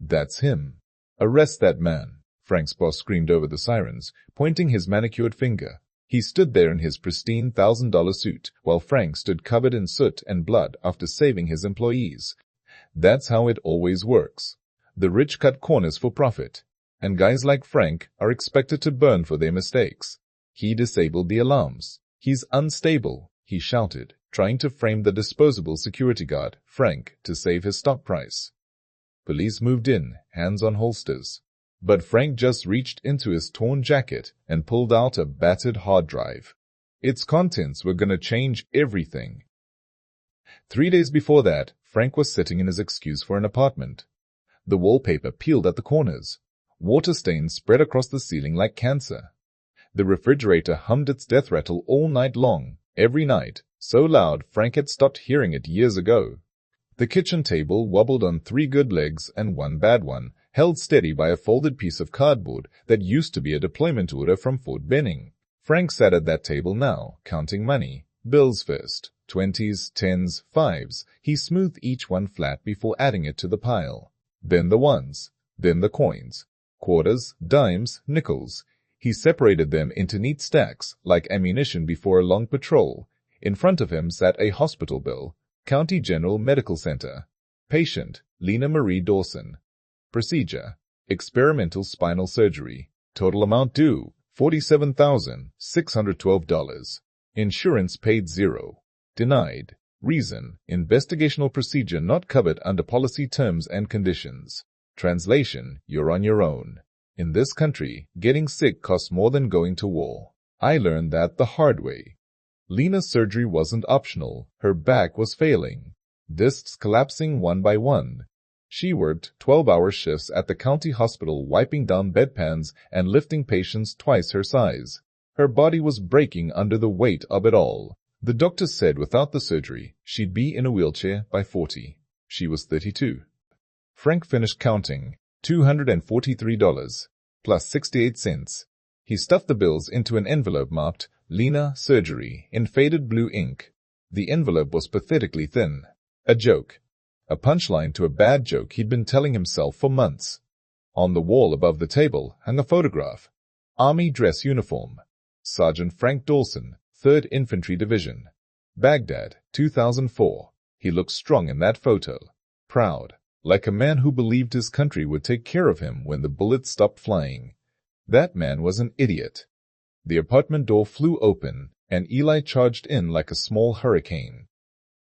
That's him. Arrest that man, Frank's boss screamed over the sirens, pointing his manicured finger. He stood there in his pristine $1,000 suit, while Frank stood covered in soot and blood after saving his employees. That's how it always works. The rich cut corners for profit, and guys like Frank are expected to burn for their mistakes. He disabled the alarms. He's unstable, he shouted, trying to frame the disposable security guard, Frank, to save his stock price. Police moved in, hands on holsters. But Frank just reached into his torn jacket and pulled out a battered hard drive. Its contents were gonna change everything. 3 days before that, Frank was sitting in his excuse for an apartment. The wallpaper peeled at the corners. Water stains spread across the ceiling like cancer. The refrigerator hummed its death rattle all night long, every night, so loud Frank had stopped hearing it years ago. The kitchen table wobbled on 3 good legs and 1 bad one, held steady by a folded piece of cardboard that used to be a deployment order from Fort Benning. Frank sat at that table now, counting money. Bills first. 20s, 10s, 5s. He smoothed each one flat before adding it to the pile. Then the ones. Then the coins. Quarters, dimes, nickels. He separated them into neat stacks, like ammunition before a long patrol. In front of him sat a hospital bill. County General Medical Center. Patient, Lena Marie Dawson. Procedure, experimental spinal surgery. Total amount due, $47,612. Insurance paid 0. Denied. Reason, investigational procedure not covered under policy terms and conditions. Translation, you're on your own. In this country, getting sick costs more than going to war. I learned that the hard way. Lena's surgery wasn't optional. Her back was failing. Discs collapsing one by one. She worked 12-hour shifts at the county hospital, wiping down bedpans and lifting patients twice her size. Her body was breaking under the weight of it all. The doctor said without the surgery, she'd be in a wheelchair by 40. She was 32. Frank finished counting. $243, plus 68 cents. He stuffed the bills into an envelope marked Lena Surgery in faded blue ink. The envelope was pathetically thin. A joke. A punchline to a bad joke he'd been telling himself for months. On the wall above the table hung a photograph. Army dress uniform. Sergeant Frank Dawson, 3rd Infantry Division. Baghdad, 2004. He looked strong in that photo. Proud. Like a man who believed his country would take care of him when the bullets stopped flying. That man was an idiot. The apartment door flew open, and Eli charged in like a small hurricane.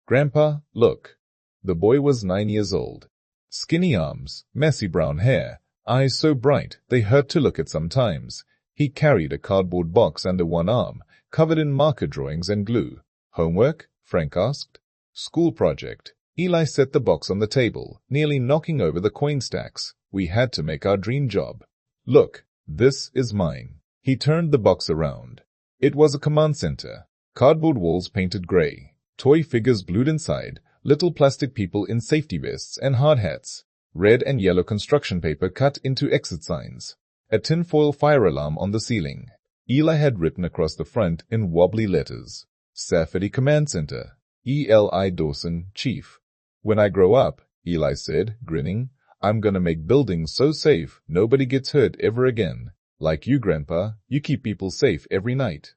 Grandpa, look. The boy was 9 years old. Skinny arms, messy brown hair, eyes so bright they hurt to look at sometimes. He carried a cardboard box under one arm, covered in marker drawings and glue. Homework? Frank asked. School project. Eli set the box on the table, nearly knocking over the coin stacks. We had to make our dream job. Look, this is mine. He turned the box around. It was a command center. Cardboard walls painted gray. Toy figures glued inside. Little plastic people in safety vests and hard hats. Red and yellow construction paper cut into exit signs. A tinfoil fire alarm on the ceiling. Eli had written across the front in wobbly letters. Safety Command Center. Eli Dawson, Chief. When I grow up, Eli said, grinning, I'm gonna make buildings so safe nobody gets hurt ever again. Like you, Grandpa, you keep people safe every night.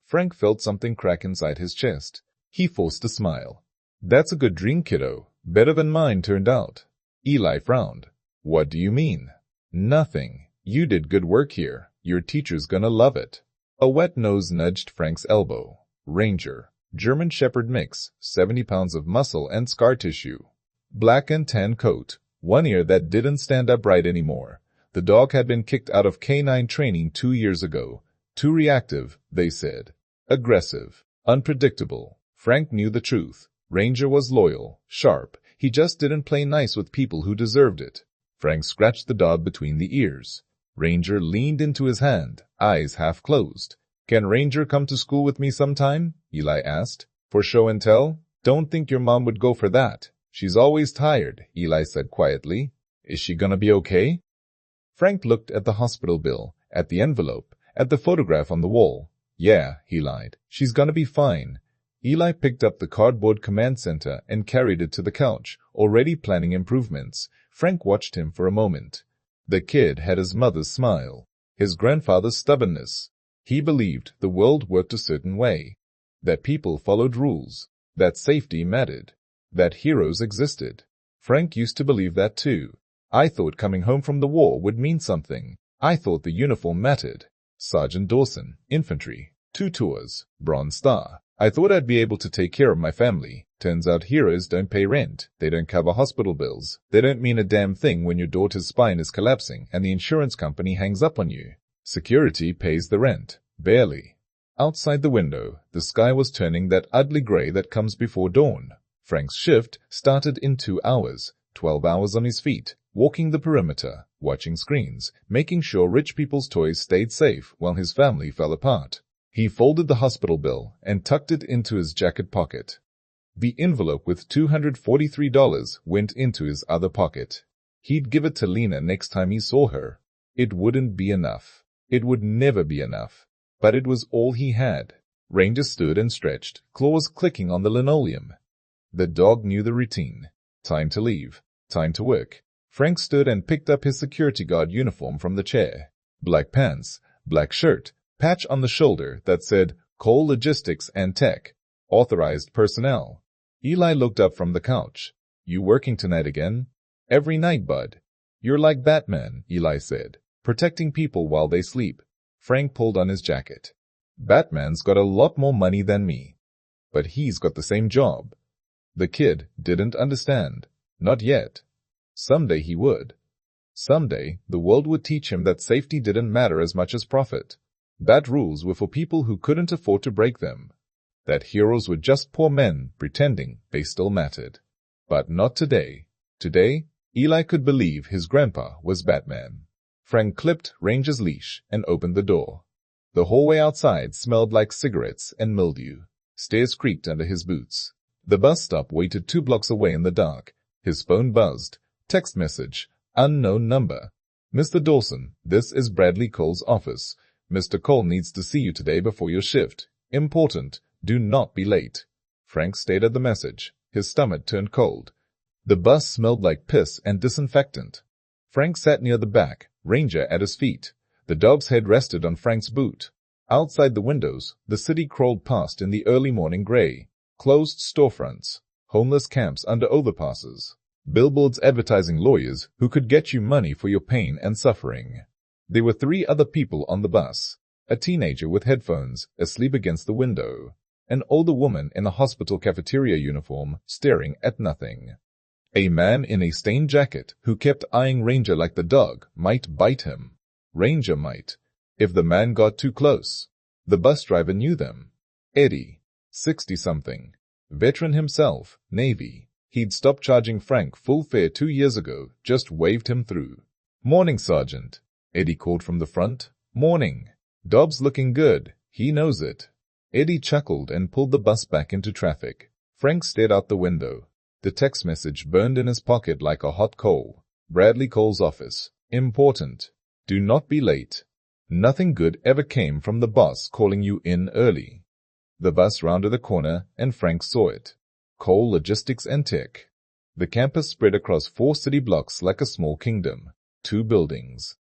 Frank felt something crack inside his chest. He forced a smile. That's a good dream, kiddo. Better than mine turned out. Eli frowned. What do you mean? Nothing. You did good work here. Your teacher's gonna love it. A wet nose nudged Frank's elbow. Ranger. German Shepherd mix. 70 pounds of muscle and scar tissue. Black and tan coat. One ear that didn't stand upright anymore. The dog had been kicked out of canine training 2 years ago. Too reactive, they said. Aggressive. Unpredictable. Frank knew the truth. Ranger was loyal, sharp. He just didn't play nice with people who deserved it. Frank scratched the dog between the ears. Ranger leaned into his hand, eyes half closed. Can Ranger come to school with me sometime? Eli asked. For show and tell? Don't think your mom would go for that. She's always tired, Eli said quietly. Is she gonna be okay? Frank looked at the hospital bill, at the envelope, at the photograph on the wall. Yeah, he lied. She's gonna be fine. Eli picked up the cardboard command center and carried it to the couch, already planning improvements. Frank watched him for a moment. The kid had his mother's smile, his grandfather's stubbornness. He believed the world worked a certain way, that people followed rules, that safety mattered, that heroes existed. Frank used to believe that too. I thought coming home from the war would mean something. I thought the uniform mattered. Sergeant Dawson, infantry, 2 tours, Bronze Star. I thought I'd be able to take care of my family. Turns out heroes don't pay rent. They don't cover hospital bills. They don't mean a damn thing when your daughter's spine is collapsing and the insurance company hangs up on you. Security pays the rent. Barely. Outside the window, the sky was turning that ugly gray that comes before dawn. Frank's shift started in 2 hours, 12 hours on his feet, walking the perimeter, watching screens, making sure rich people's toys stayed safe while his family fell apart. He folded the hospital bill and tucked it into his jacket pocket. The envelope with $243 went into his other pocket. He'd give it to Lena next time he saw her. It wouldn't be enough. It would never be enough. But it was all he had. Ranger stood and stretched, claws clicking on the linoleum. The dog knew the routine. Time to leave. Time to work. Frank stood and picked up his security guard uniform from the chair. Black pants, black shirt, patch on the shoulder that said Coal Logistics and Tech, authorized personnel. Eli looked up from the couch. You working tonight again? Every night, bud. You're like Batman, Eli said, protecting people while they sleep. Frank pulled on his jacket. Batman's got a lot more money than me. But he's got the same job. The kid didn't understand. Not yet. Someday he would. Someday the world would teach him that safety didn't matter as much as profit. That rules were for people who couldn't afford to break them. That heroes were just poor men pretending they still mattered. But not today. Today, Eli could believe his grandpa was Batman. Frank clipped Ranger's leash and opened the door. The hallway outside smelled like cigarettes and mildew. Stairs creaked under his boots. The bus stop waited 2 blocks away in the dark. His phone buzzed. Text message. Unknown number. Mr. Dawson, this is Bradley Cole's office. Mr. Cole needs to see you today before your shift. Important. Do not be late. Frank stared at the message. His stomach turned cold. The bus smelled like piss and disinfectant. Frank sat near the back, Ranger at his feet. The dog's head rested on Frank's boot. Outside the windows, the city crawled past in the early morning gray. Closed storefronts, homeless camps under overpasses, billboards advertising lawyers who could get you money for your pain and suffering. There were 3 other people on the bus. A teenager with headphones, asleep against the window. An older woman in a hospital cafeteria uniform, staring at nothing. A man in a stained jacket who kept eyeing Ranger like the dog might bite him. Ranger might, if the man got too close. The bus driver knew them. Eddie, 60-something. Veteran himself, Navy. He'd stopped charging Frank full fare 2 years ago, just waved him through. Morning, Sergeant. Eddie called from the front. Morning. Dobbs looking good. He knows it. Eddie chuckled and pulled the bus back into traffic. Frank stared out the window. The text message burned in his pocket like a hot coal. Bradley Cole's office. Important. Do not be late. Nothing good ever came from the boss calling you in early. The bus rounded the corner and Frank saw it. Coal Logistics and Tech. The campus spread across 4 city blocks like a small kingdom. 2 buildings.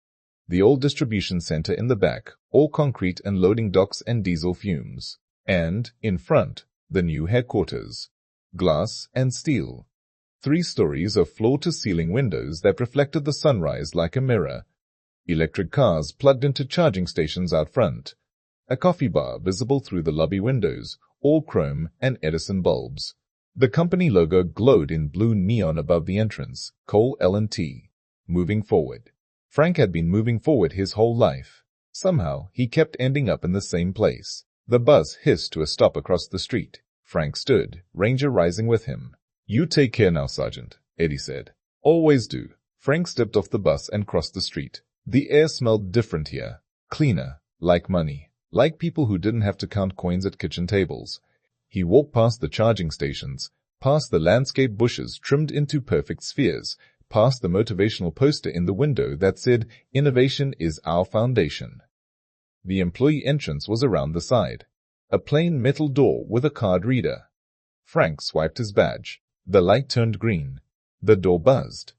The old distribution center in the back, all concrete and loading docks and diesel fumes. And, in front, the new headquarters. Glass and steel. 3 stories of floor-to-ceiling windows that reflected the sunrise like a mirror. Electric cars plugged into charging stations out front. A coffee bar visible through the lobby windows, all chrome and Edison bulbs. The company logo glowed in blue neon above the entrance, Cole L&T. Moving forward. Frank had been moving forward his whole life. Somehow, he kept ending up in the same place. The bus hissed to a stop across the street. Frank stood, Ranger rising with him. You take care now, Sergeant, Eddie said. Always do. Frank stepped off the bus and crossed the street. The air smelled different here. Cleaner, like money, like people who didn't have to count coins at kitchen tables. He walked past the charging stations, past the landscape bushes trimmed into perfect spheres, past the motivational poster in the window that said, Innovation is our foundation. The employee entrance was around the side. A plain metal door with a card reader. Frank swiped his badge. The light turned green. The door buzzed.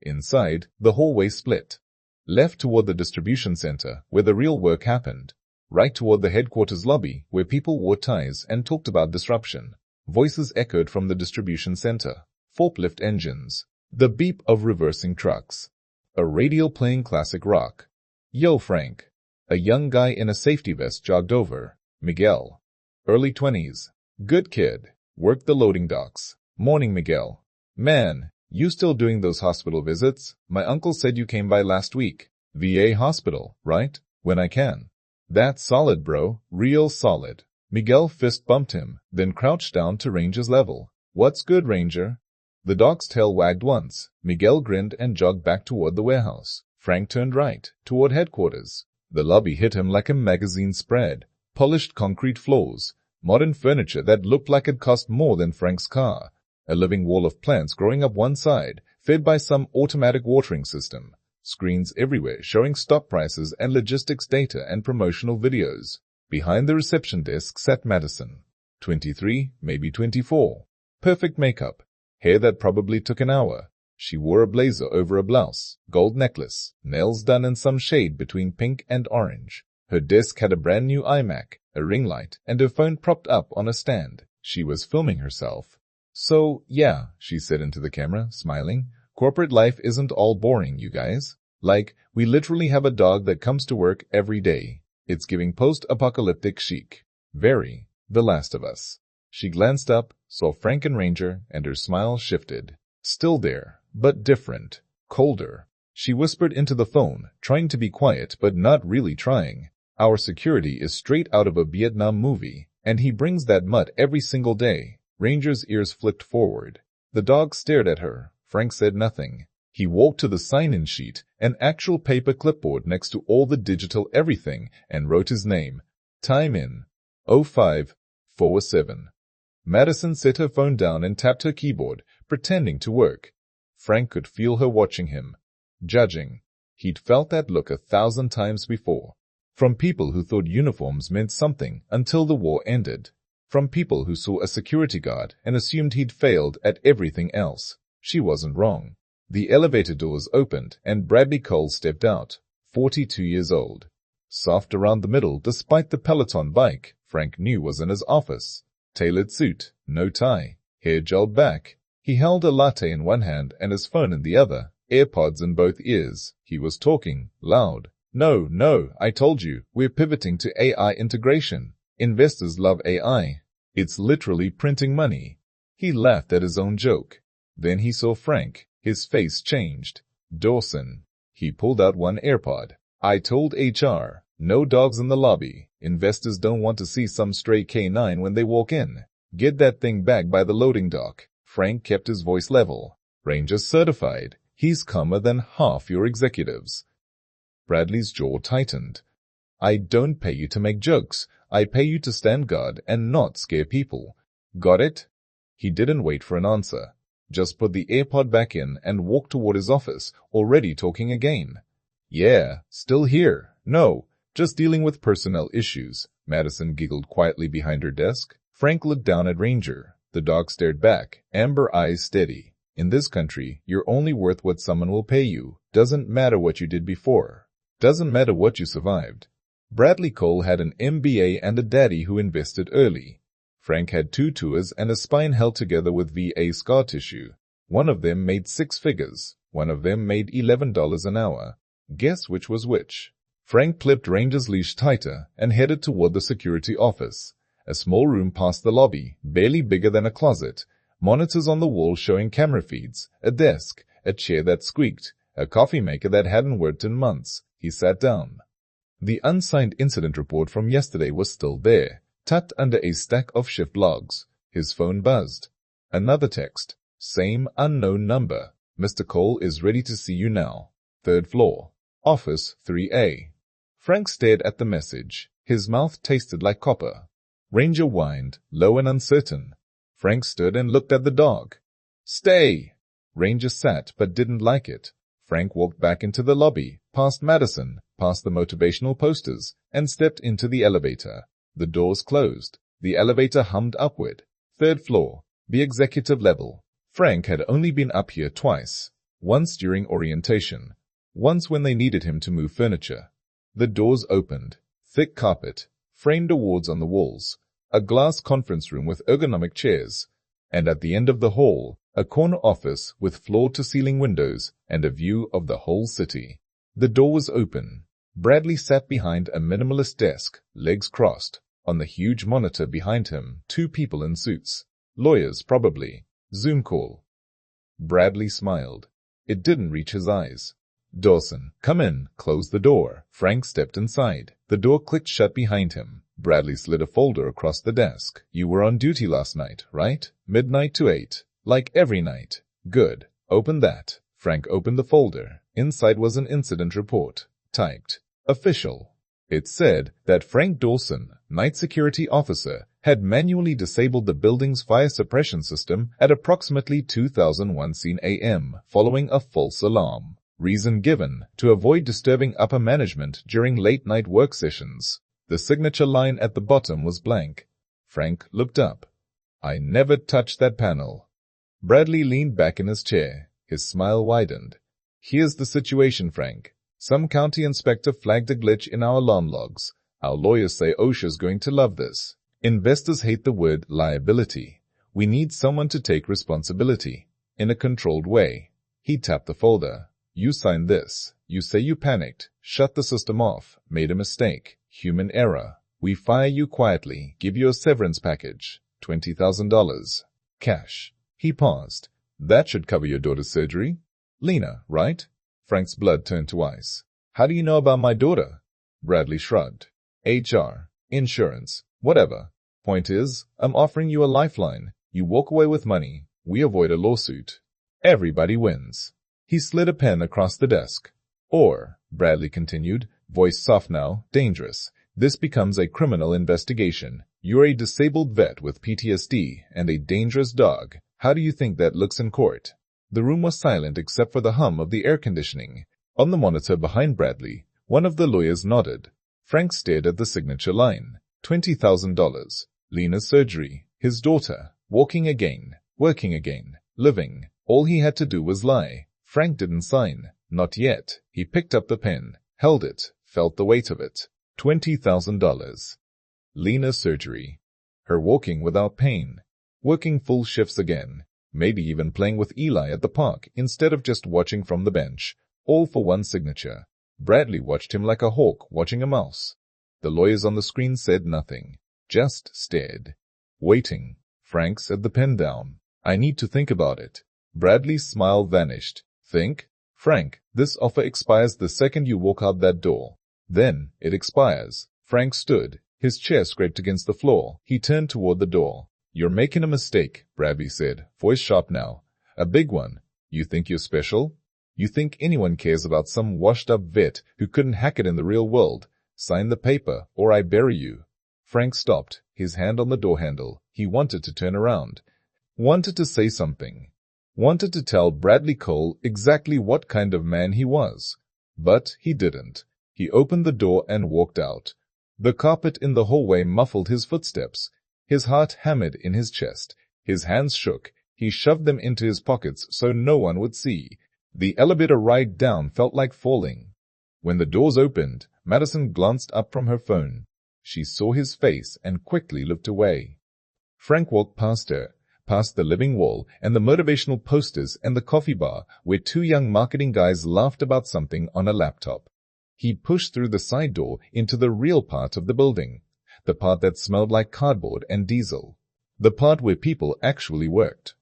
Inside, the hallway split. Left toward the distribution center, where the real work happened. Right toward the headquarters lobby, where people wore ties and talked about disruption. Voices echoed from the distribution center. Forklift engines. The beep of reversing trucks. A radio playing classic rock. Yo, Frank. A young guy in a safety vest jogged over. Miguel. Early 20s. Good kid. Worked the loading docks. Morning, Miguel. Man, you still doing those hospital visits? My uncle said you came by last week. VA hospital, right? When I can. That's solid, bro. Real solid. Miguel fist bumped him, then crouched down to Ranger's level. What's good, Ranger? The dog's tail wagged once. Miguel grinned and jogged back toward the warehouse. Frank turned right, toward headquarters. The lobby hit him like a magazine spread. Polished concrete floors. Modern furniture that looked like it cost more than Frank's car. A living wall of plants growing up one side, fed by some automatic watering system. Screens everywhere showing stock prices and logistics data and promotional videos. Behind the reception desk sat Madison. 23, maybe 24. Perfect makeup. Hair that probably took an hour. She wore a blazer over a blouse, gold necklace, nails done in some shade between pink and orange. Her desk had a brand new iMac, a ring light, and her phone propped up on a stand. She was filming herself. So, yeah, she said into the camera, smiling. Corporate life isn't all boring, you guys. Like, we literally have a dog that comes to work every day. It's giving post-apocalyptic chic. Very. The Last of Us. She glanced up, saw Frank and Ranger, and her smile shifted. Still there, but different. Colder. She whispered into the phone, trying to be quiet but not really trying. Our security is straight out of a Vietnam movie, and he brings that mutt every single day. Ranger's ears flicked forward. The dog stared at her. Frank said nothing. He walked to the sign-in sheet, an actual paper clipboard next to all the digital everything, and wrote his name. Time in. 0547. Madison set her phone down and tapped her keyboard, pretending to work. Frank could feel her watching him. Judging. He'd felt that look 1,000 times before. From people who thought uniforms meant something until the war ended. From people who saw a security guard and assumed he'd failed at everything else. She wasn't wrong. The elevator doors opened and Bradley Cole stepped out, 42 years old. Soft around the middle despite the Peloton bike, Frank knew was in his office. Tailored suit, no tie, hair gelled back. He held a latte in one hand and his phone in the other, AirPods in both ears. He was talking, loud. No, I told you, we're pivoting to AI integration. Investors love AI. It's literally printing money. He laughed at his own joke. Then he saw Frank. His face changed. Dawson. He pulled out one AirPod. I told HR, no dogs in the lobby. Investors don't want to see some stray canine when they walk in. Get that thing back by the loading dock. Frank kept his voice level. Ranger certified. He's calmer than half your executives. Bradley's jaw tightened. I don't pay you to make jokes. I pay you to stand guard and not scare people. Got it? He didn't wait for an answer. Just put the AirPod back in and walked toward his office, already talking again. Yeah, still here. No, just dealing with personnel issues. Madison giggled quietly behind her desk. Frank looked down at Ranger. The dog stared back, amber eyes steady. In this country, you're only worth what someone will pay you. Doesn't matter what you did before. Doesn't matter what you survived. Bradley Cole had an MBA and a daddy who invested early. Frank had 2 tours and a spine held together with VA scar tissue. One of them made 6 figures. One of them made $11 an hour. Guess which was which? Frank clipped Ranger's leash tighter and headed toward the security office. A small room past the lobby, barely bigger than a closet. Monitors on the wall showing camera feeds, a desk, a chair that squeaked, a coffee maker that hadn't worked in months. He sat down. The unsigned incident report from yesterday was still there, tucked under a stack of shift logs. His phone buzzed. Another text. Same unknown number. Mr. Cole is ready to see you now. 3rd floor. Office 3A. Frank stared at the message. His mouth tasted like copper. Ranger whined, low and uncertain. Frank stood and looked at the dog. Stay! Ranger sat but didn't like it. Frank walked back into the lobby, past Madison, past the motivational posters, and stepped into the elevator. The doors closed. The elevator hummed upward. 3rd floor. The executive level. Frank had only been up here twice. Once during orientation. Once when they needed him to move furniture. The doors opened. Thick carpet. Framed awards on the walls. A glass conference room with ergonomic chairs. And at the end of the hall, a corner office with floor-to-ceiling windows and a view of the whole city. The door was open. Bradley sat behind a minimalist desk, legs crossed. On the huge monitor behind him, 2 people in suits. Lawyers, probably. Zoom call. Bradley smiled. It didn't reach his eyes. Dawson, come in, close the door. Frank stepped inside. The door clicked shut behind him. Bradley slid a folder across the desk. You were on duty last night, right? Midnight to 8. Like every night. Good. Open that. Frank opened the folder. Inside was an incident report. Typed. Official. It said that Frank Dawson, night security officer, had manually disabled the building's fire suppression system at approximately 2001 a.m. following a false alarm. Reason given, to avoid disturbing upper management during late-night work sessions. The signature line at the bottom was blank. Frank looked up. I never touched that panel. Bradley leaned back in his chair. His smile widened. Here's the situation, Frank. Some county inspector flagged a glitch in our alarm logs. Our lawyers say OSHA's going to love this. Investors hate the word liability. We need someone to take responsibility. In a controlled way. He tapped the folder. You signed this. You say you panicked, shut the system off, made a mistake, human error. We fire you quietly, give you a severance package, $20,000. Cash. He paused. That should cover your daughter's surgery. Lena, right? Frank's blood turned to ice. How do you know about my daughter? Bradley shrugged. HR, insurance, whatever. Point is, I'm offering you a lifeline. You walk away with money. We avoid a lawsuit. Everybody wins. He slid a pen across the desk. Or, Bradley continued, voice soft now, dangerous. This becomes a criminal investigation. You're a disabled vet with PTSD and a dangerous dog. How do you think that looks in court? The room was silent except for the hum of the air conditioning. On the monitor behind Bradley, one of the lawyers nodded. Frank stared at the signature line. $20,000. Lena's surgery. His daughter. Walking again. Working again. Living. All he had to do was lie. Frank didn't sign. Not yet. He picked up the pen, held it, felt the weight of it. $20,000. Lena's surgery. Her walking without pain. Working full shifts again. Maybe even playing with Eli at the park instead of just watching from the bench. All for one signature. Bradley watched him like a hawk watching a mouse. The lawyers on the screen said nothing. Just stared. Waiting. Frank set the pen down. I need to think about it. Bradley's smile vanished. Think? Frank, this offer expires the second you walk out that door. Then, it expires. Frank stood. His chair scraped against the floor. He turned toward the door. You're making a mistake, Bradley said, voice sharp now. A big one. You think you're special? You think anyone cares about some washed-up vet who couldn't hack it in the real world? Sign the paper, or I bury you. Frank stopped, his hand on the door handle. He wanted to turn around. Wanted to say something. Wanted to tell Bradley Cole exactly what kind of man he was. But he didn't. He opened the door and walked out. The carpet in the hallway muffled his footsteps. His heart hammered in his chest. His hands shook. He shoved them into his pockets so no one would see. The elevator ride down felt like falling. When the doors opened, Madison glanced up from her phone. She saw his face and quickly looked away. Frank walked past her, past the living wall and the motivational posters and the coffee bar where 2 young marketing guys laughed about something on a laptop. He pushed through the side door into the real part of the building, the part that smelled like cardboard and diesel, the part where people actually worked.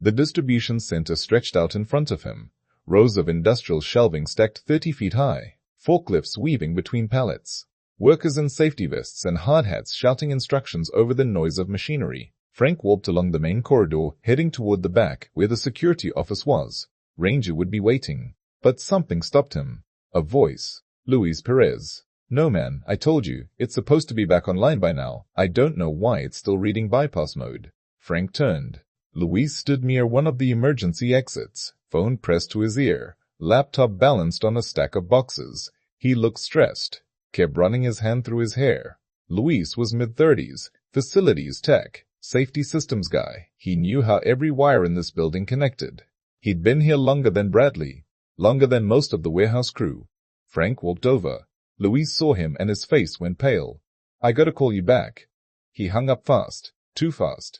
The distribution center stretched out in front of him, rows of industrial shelving stacked 30 feet high, forklifts weaving between pallets, workers in safety vests and hard hats shouting instructions over the noise of machinery. Frank walked along the main corridor, heading toward the back where the security office was. Ranger would be waiting, but something stopped him. A voice. Luis Perez. No man, I told you, it's supposed to be back online by now. I don't know why it's still reading bypass mode. Frank turned. Luis stood near one of the emergency exits, phone pressed to his ear, laptop balanced on a stack of boxes. He looked stressed, kept running his hand through his hair. Luis was mid-30s, facilities tech, safety systems guy. He knew how every wire in this building connected. He'd been here longer than Bradley, longer than most of the warehouse crew. Frank walked over. Louise saw him and his face went pale. "I gotta call you back." He hung up fast, too fast.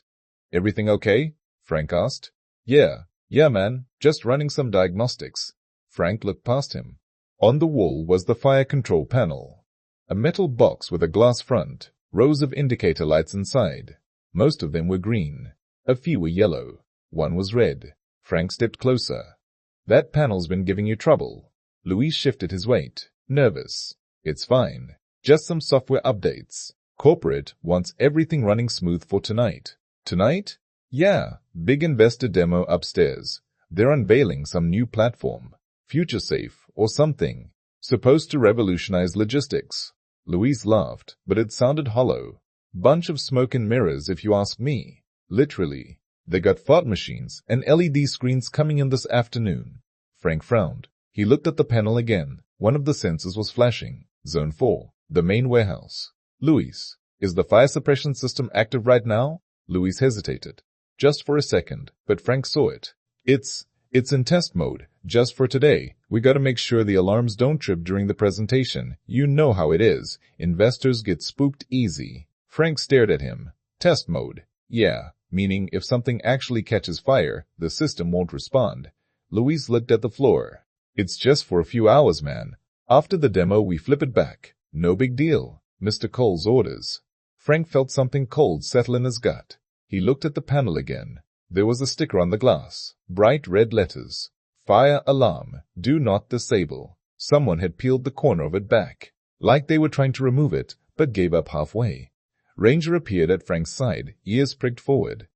"Everything okay?" Frank asked. Yeah, man, just running some diagnostics." Frank looked past him. On the wall was the fire control panel. A metal box with a glass front, rows of indicator lights inside. Most of them were green. A few were yellow. One was red. Frank stepped closer. "That panel's been giving you trouble." Louis shifted his weight, nervous. "It's fine. Just some software updates. Corporate wants everything running smooth for tonight." "Tonight?" "Yeah, big investor demo upstairs. They're unveiling some new platform. Future Safe or something. Supposed to revolutionize logistics." Louise laughed, but it sounded hollow. "Bunch of smoke and mirrors if you ask me. Literally. They got fart machines and LED screens coming in this afternoon." Frank frowned. He looked at the panel again. One of the sensors was flashing. Zone 4, the main warehouse. "Louis, is the fire suppression system active right now?" Louis hesitated. Just for a second, but Frank saw it. It's in test mode, just for today. We gotta make sure the alarms don't trip during the presentation. You know how it is. Investors get spooked easy." Frank stared at him. "Test mode? Yeah, meaning if something actually catches fire, the system won't respond." Louise looked at the floor. "It's just for a few hours, man. After the demo, we flip it back. No big deal. Mr. Cole's orders." Frank felt something cold settle in his gut. He looked at the panel again. There was a sticker on the glass. Bright red letters. "Fire alarm. Do not disable." Someone had peeled the corner of it back, like they were trying to remove it, but gave up halfway. Ranger appeared at Frank's side, ears pricked forward.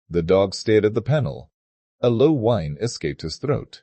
The dog stared at the panel. A low whine escaped his throat.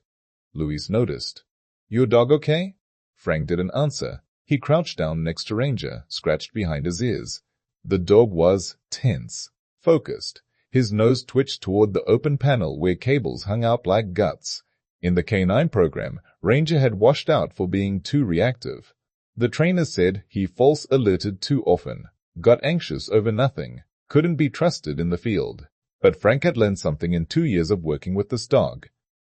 Louise noticed. "Your dog okay?" Frank didn't answer. He crouched down next to Ranger, scratched behind his ears. The dog was tense, focused. His nose twitched toward the open panel where cables hung out like guts. In the K9 program, Ranger had washed out for being too reactive. The trainer said he false alerted too often, got anxious over nothing, couldn't be trusted in the field. But Frank had learned something in 2 years of working with this dog.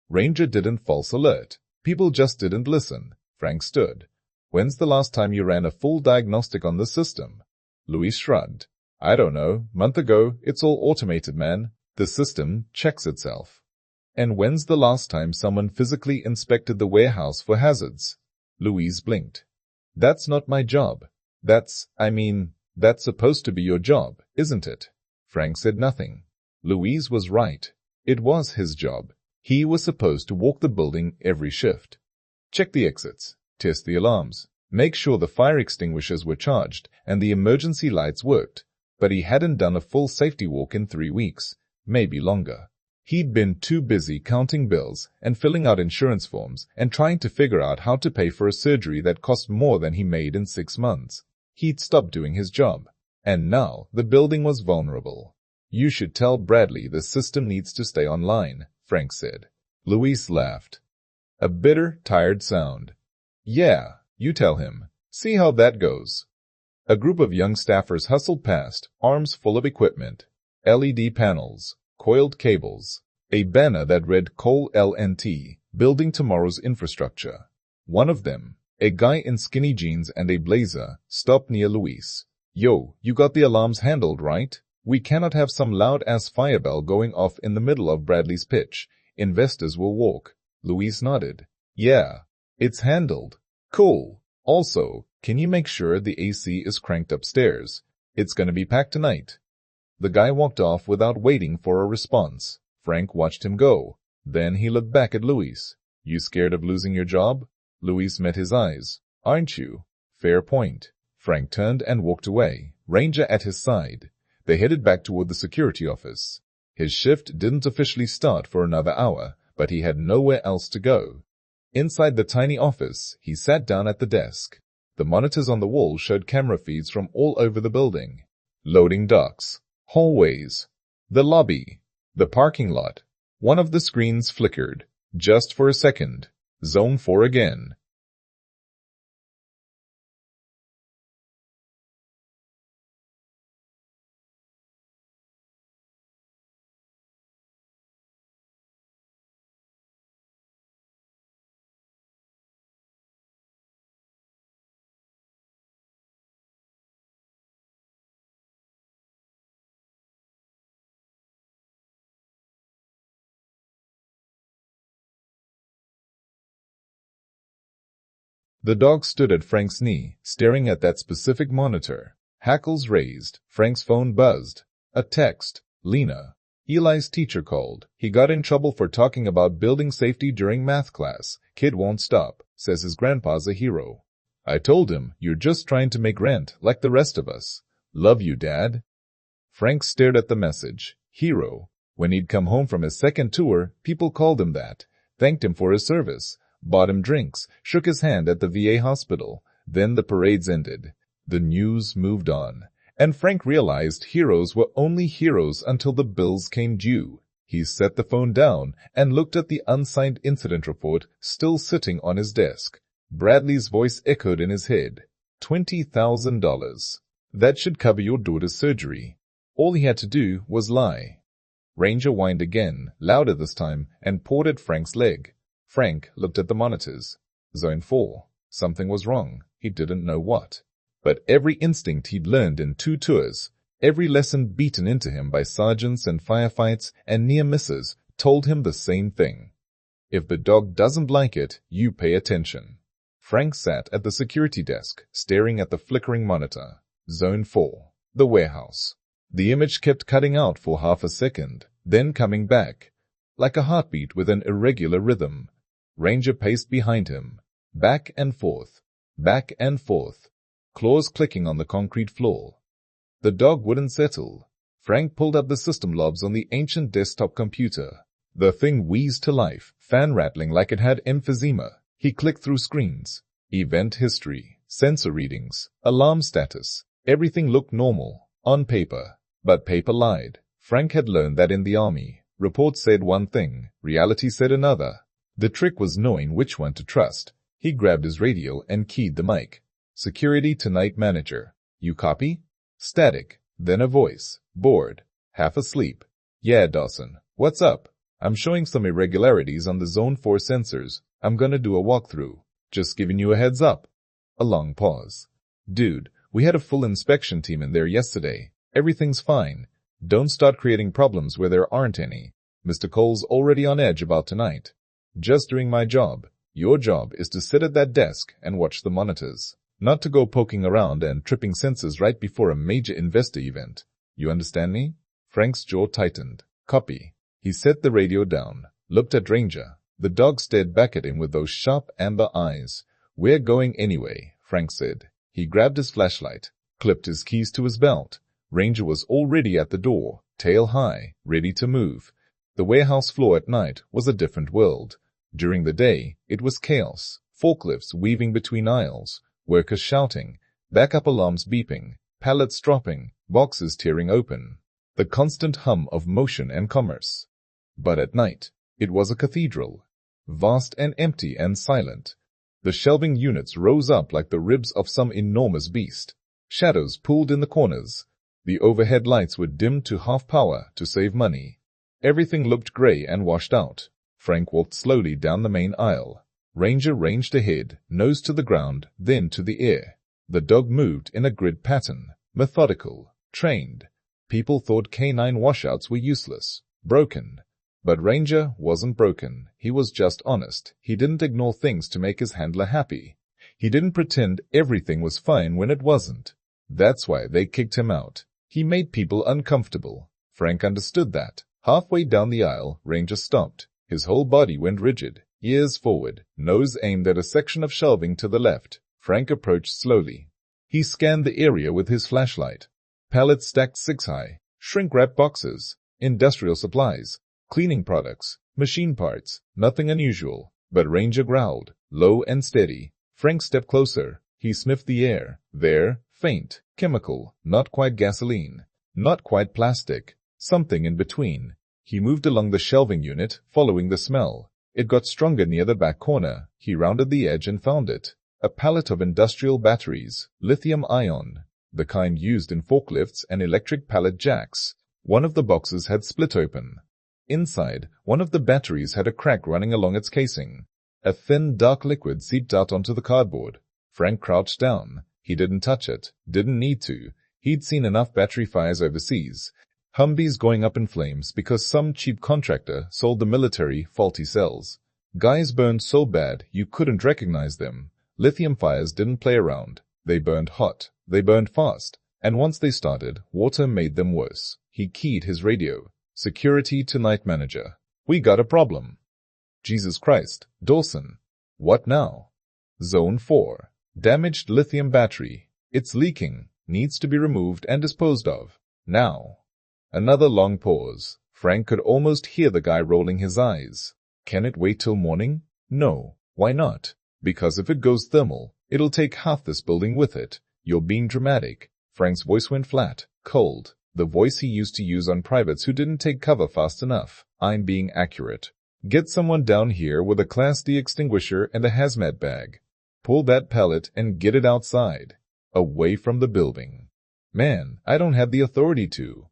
Ranger didn't false alert. People just didn't listen. Frank stood. "When's the last time you ran a full diagnostic on the system?" Louis shrugged. "I don't know. Month ago. It's all automated, man. The system checks itself." "And when's the last time someone physically inspected the warehouse for hazards?" Louise blinked. "That's not my job. That's supposed to be your job, isn't it?" Frank said nothing. Louise was right. It was his job. He was supposed to walk the building every shift. Check the exits, test the alarms, make sure the fire extinguishers were charged and the emergency lights worked. But he hadn't done a full safety walk in 3 weeks, maybe longer. He'd been too busy counting bills and filling out insurance forms and trying to figure out how to pay for a surgery that cost more than he made in 6 months. He'd stopped doing his job. And now the building was vulnerable. "You should tell Bradley the system needs to stay online," Frank said. Louise laughed. A bitter, tired sound. "Yeah, you tell him. See how that goes." A group of young staffers hustled past, arms full of equipment. LED panels, coiled cables, a banner that read Cole LNT, building tomorrow's infrastructure. One of them, a guy in skinny jeans and a blazer, stopped near Louise. "Yo, you got the alarms handled, right? We cannot have some loud-ass fire bell going off in the middle of Bradley's pitch. Investors will walk." Louise nodded. "Yeah, it's handled." "Cool. Also, can you make sure the AC is cranked upstairs? It's gonna be packed tonight." The guy walked off without waiting for a response. Frank watched him go. Then he looked back at Louise. "You scared of losing your job?" Louise met his eyes. "Aren't you?" "Fair point." Frank turned and walked away, Ranger at his side. They headed back toward the security office. His shift didn't officially start for another hour, but he had nowhere else to go. Inside the tiny office, he sat down at the desk. The monitors on the wall showed camera feeds from all over the building. Loading docks, hallways, the lobby, the parking lot. One of the screens flickered. Just for a second. Zone 4 again. The dog stood at Frank's knee, staring at that specific monitor. Hackles raised. Frank's phone buzzed. A text. Lena. Eli's teacher called. He got in trouble for talking about building safety during math class. Kid won't stop. Says his grandpa's a hero. I told him, you're just trying to make rent, like the rest of us. Love you, Dad. Frank stared at the message. Hero. When he'd come home from his second tour, people called him that. Thanked him for his service. Bought him drinks. Shook his hand at the VA hospital. Then the parades ended. The news moved on. And Frank realized heroes were only heroes until the bills came due. He set the phone down and looked at the unsigned incident report still sitting on his desk. Bradley's voice echoed in his head. $20,000. That should cover your daughter's surgery. All he had to do was lie. Ranger whined again, louder this time, and pawed at Frank's leg. Frank looked at the monitors. Zone 4. Something was wrong. He didn't know what. But every instinct he'd learned in 2 tours, every lesson beaten into him by sergeants and firefights and near misses, told him the same thing. If the dog doesn't like it, you pay attention. Frank sat at the security desk, staring at the flickering monitor. Zone 4. The warehouse. The image kept cutting out for half a second, then coming back, like a heartbeat with an irregular rhythm. Ranger paced behind him, back and forth, claws clicking on the concrete floor. The dog wouldn't settle. Frank pulled up the system logs on the ancient desktop computer. The thing wheezed to life, fan rattling like it had emphysema. He clicked through screens. Event history, sensor readings, alarm status. Everything looked normal, on paper. But paper lied. Frank had learned that in the army. Reports said one thing, reality said another. The trick was knowing which one to trust. He grabbed his radio and keyed the mic. Security tonight manager. You copy? Static. Then a voice. Bored. Half asleep. Yeah, Dawson. What's up? I'm showing some irregularities on the Zone 4 sensors. I'm gonna do a walkthrough. Just giving you a heads up. A long pause. Dude, we had a full inspection team in there yesterday. Everything's fine. Don't start creating problems where there aren't any. Mr. Cole's already on edge about tonight. Just doing my job. Your job is to sit at that desk and watch the monitors. Not to go poking around and tripping sensors right before a major investor event. You understand me? Frank's jaw tightened. Copy. He set the radio down, looked at Ranger. The dog stared back at him with those sharp amber eyes. We're going anyway, Frank said. He grabbed his flashlight, clipped his keys to his belt. Ranger was already at the door, tail high, ready to move. The warehouse floor at night was a different world. During the day, it was chaos, forklifts weaving between aisles, workers shouting, backup alarms beeping, pallets dropping, boxes tearing open. The constant hum of motion and commerce. But at night, it was a cathedral, vast and empty and silent. The shelving units rose up like the ribs of some enormous beast. Shadows pooled in the corners. The overhead lights were dimmed to half power to save money. Everything looked gray and washed out. Frank walked slowly down the main aisle. Ranger ranged ahead, nose to the ground, then to the air. The dog moved in a grid pattern, methodical, trained. People thought canine washouts were useless, broken. But Ranger wasn't broken. He was just honest. He didn't ignore things to make his handler happy. He didn't pretend everything was fine when it wasn't. That's why they kicked him out. He made people uncomfortable. Frank understood that. Halfway down the aisle, Ranger stopped. His whole body went rigid, ears forward, nose aimed at a section of shelving to the left. Frank approached slowly. He scanned the area with his flashlight. Pallets stacked 6 high, shrink-wrap boxes, industrial supplies, cleaning products, machine parts, nothing unusual. But Ranger growled, low and steady. Frank stepped closer. He sniffed the air. There, faint, chemical, not quite gasoline, not quite plastic, something in between. He moved along the shelving unit, following the smell. It got stronger near the back corner. He rounded the edge and found it. A pallet of industrial batteries, lithium-ion, the kind used in forklifts and electric pallet jacks. One of the boxes had split open. Inside, one of the batteries had a crack running along its casing. A thin, dark liquid seeped out onto the cardboard. Frank crouched down. He didn't touch it, didn't need to. He'd seen enough battery fires overseas. Humvees going up in flames because some cheap contractor sold the military faulty cells. Guys burned so bad you couldn't recognize them. Lithium fires didn't play around. They burned hot. They burned fast. And once they started, water made them worse. He keyed his radio. Security to night manager. We got a problem. Jesus Christ, Dawson. What now? Zone 4. Damaged lithium battery. It's leaking. Needs to be removed and disposed of. Now. Another long pause. Frank could almost hear the guy rolling his eyes. Can it wait till morning? No. Why not? Because if it goes thermal, it'll take half this building with it. You're being dramatic. Frank's voice went flat, cold. The voice he used to use on privates who didn't take cover fast enough. I'm being accurate. Get someone down here with a Class D extinguisher and a hazmat bag. Pull that pallet and get it outside. Away from the building. Man, I don't have the authority to.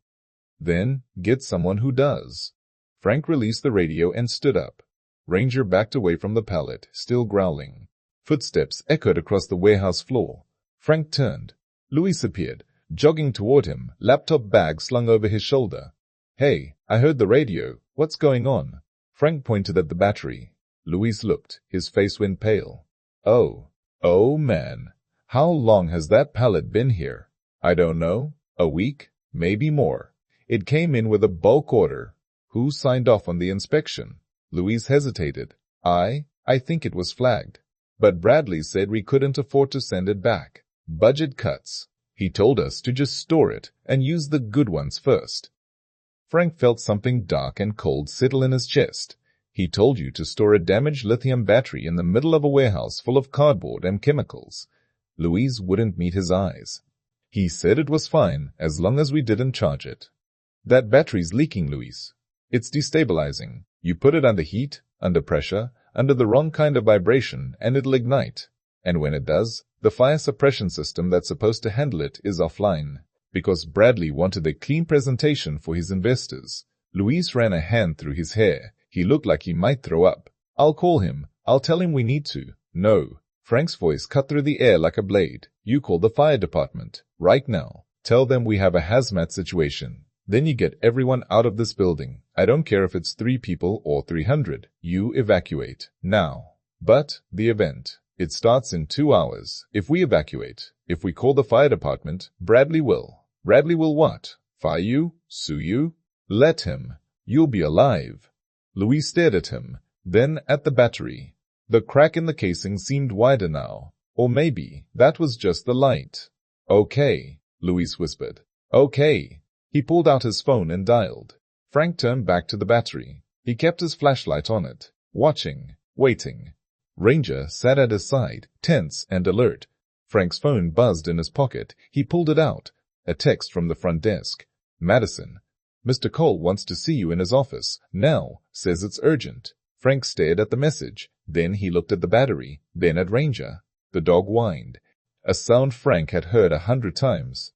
Then, get someone who does. Frank released the radio and stood up. Ranger backed away from the pallet, still growling. Footsteps echoed across the warehouse floor. Frank turned. Luis appeared, jogging toward him, laptop bag slung over his shoulder. Hey, I heard the radio. What's going on? Frank pointed at the battery. Luis looked. His face went pale. Oh man. How long has that pallet been here? I don't know. A week? Maybe more. It came in with a bulk order. Who signed off on the inspection? Luis hesitated. I think it was flagged. But Bradley said we couldn't afford to send it back. Budget cuts. He told us to just store it and use the good ones first. Frank felt something dark and cold settle in his chest. He told you to store a damaged lithium battery in the middle of a warehouse full of cardboard and chemicals. Luis wouldn't meet his eyes. He said it was fine as long as we didn't charge it. That battery's leaking, Luis. It's destabilizing. You put it under heat, under pressure, under the wrong kind of vibration, and it'll ignite. And when it does, the fire suppression system that's supposed to handle it is offline. Because Bradley wanted a clean presentation for his investors. Luis ran a hand through his hair. He looked like he might throw up. I'll call him. I'll tell him we need to. No. Frank's voice cut through the air like a blade. You call the fire department. Right now. Tell them we have a hazmat situation. Then you get everyone out of this building. I don't care if it's 3 people or 300. You evacuate. Now. But, the event. It starts in 2 hours. If we evacuate, if we call the fire department, Bradley will. Bradley will what? Fire you? Sue you? Let him. You'll be alive. Luis stared at him, then at the battery. The crack in the casing seemed wider now. Or maybe that was just the light. Okay, Luis whispered. Okay. He pulled out his phone and dialed. Frank turned back to the battery. He kept his flashlight on it, watching, waiting. Ranger sat at his side, tense and alert. Frank's phone buzzed in his pocket. He pulled it out. A text from the front desk. Madison. Mr. Cole wants to see you in his office. Now, says it's urgent. Frank stared at the message. Then he looked at the battery, then at Ranger. The dog whined. A sound Frank had heard 100 times.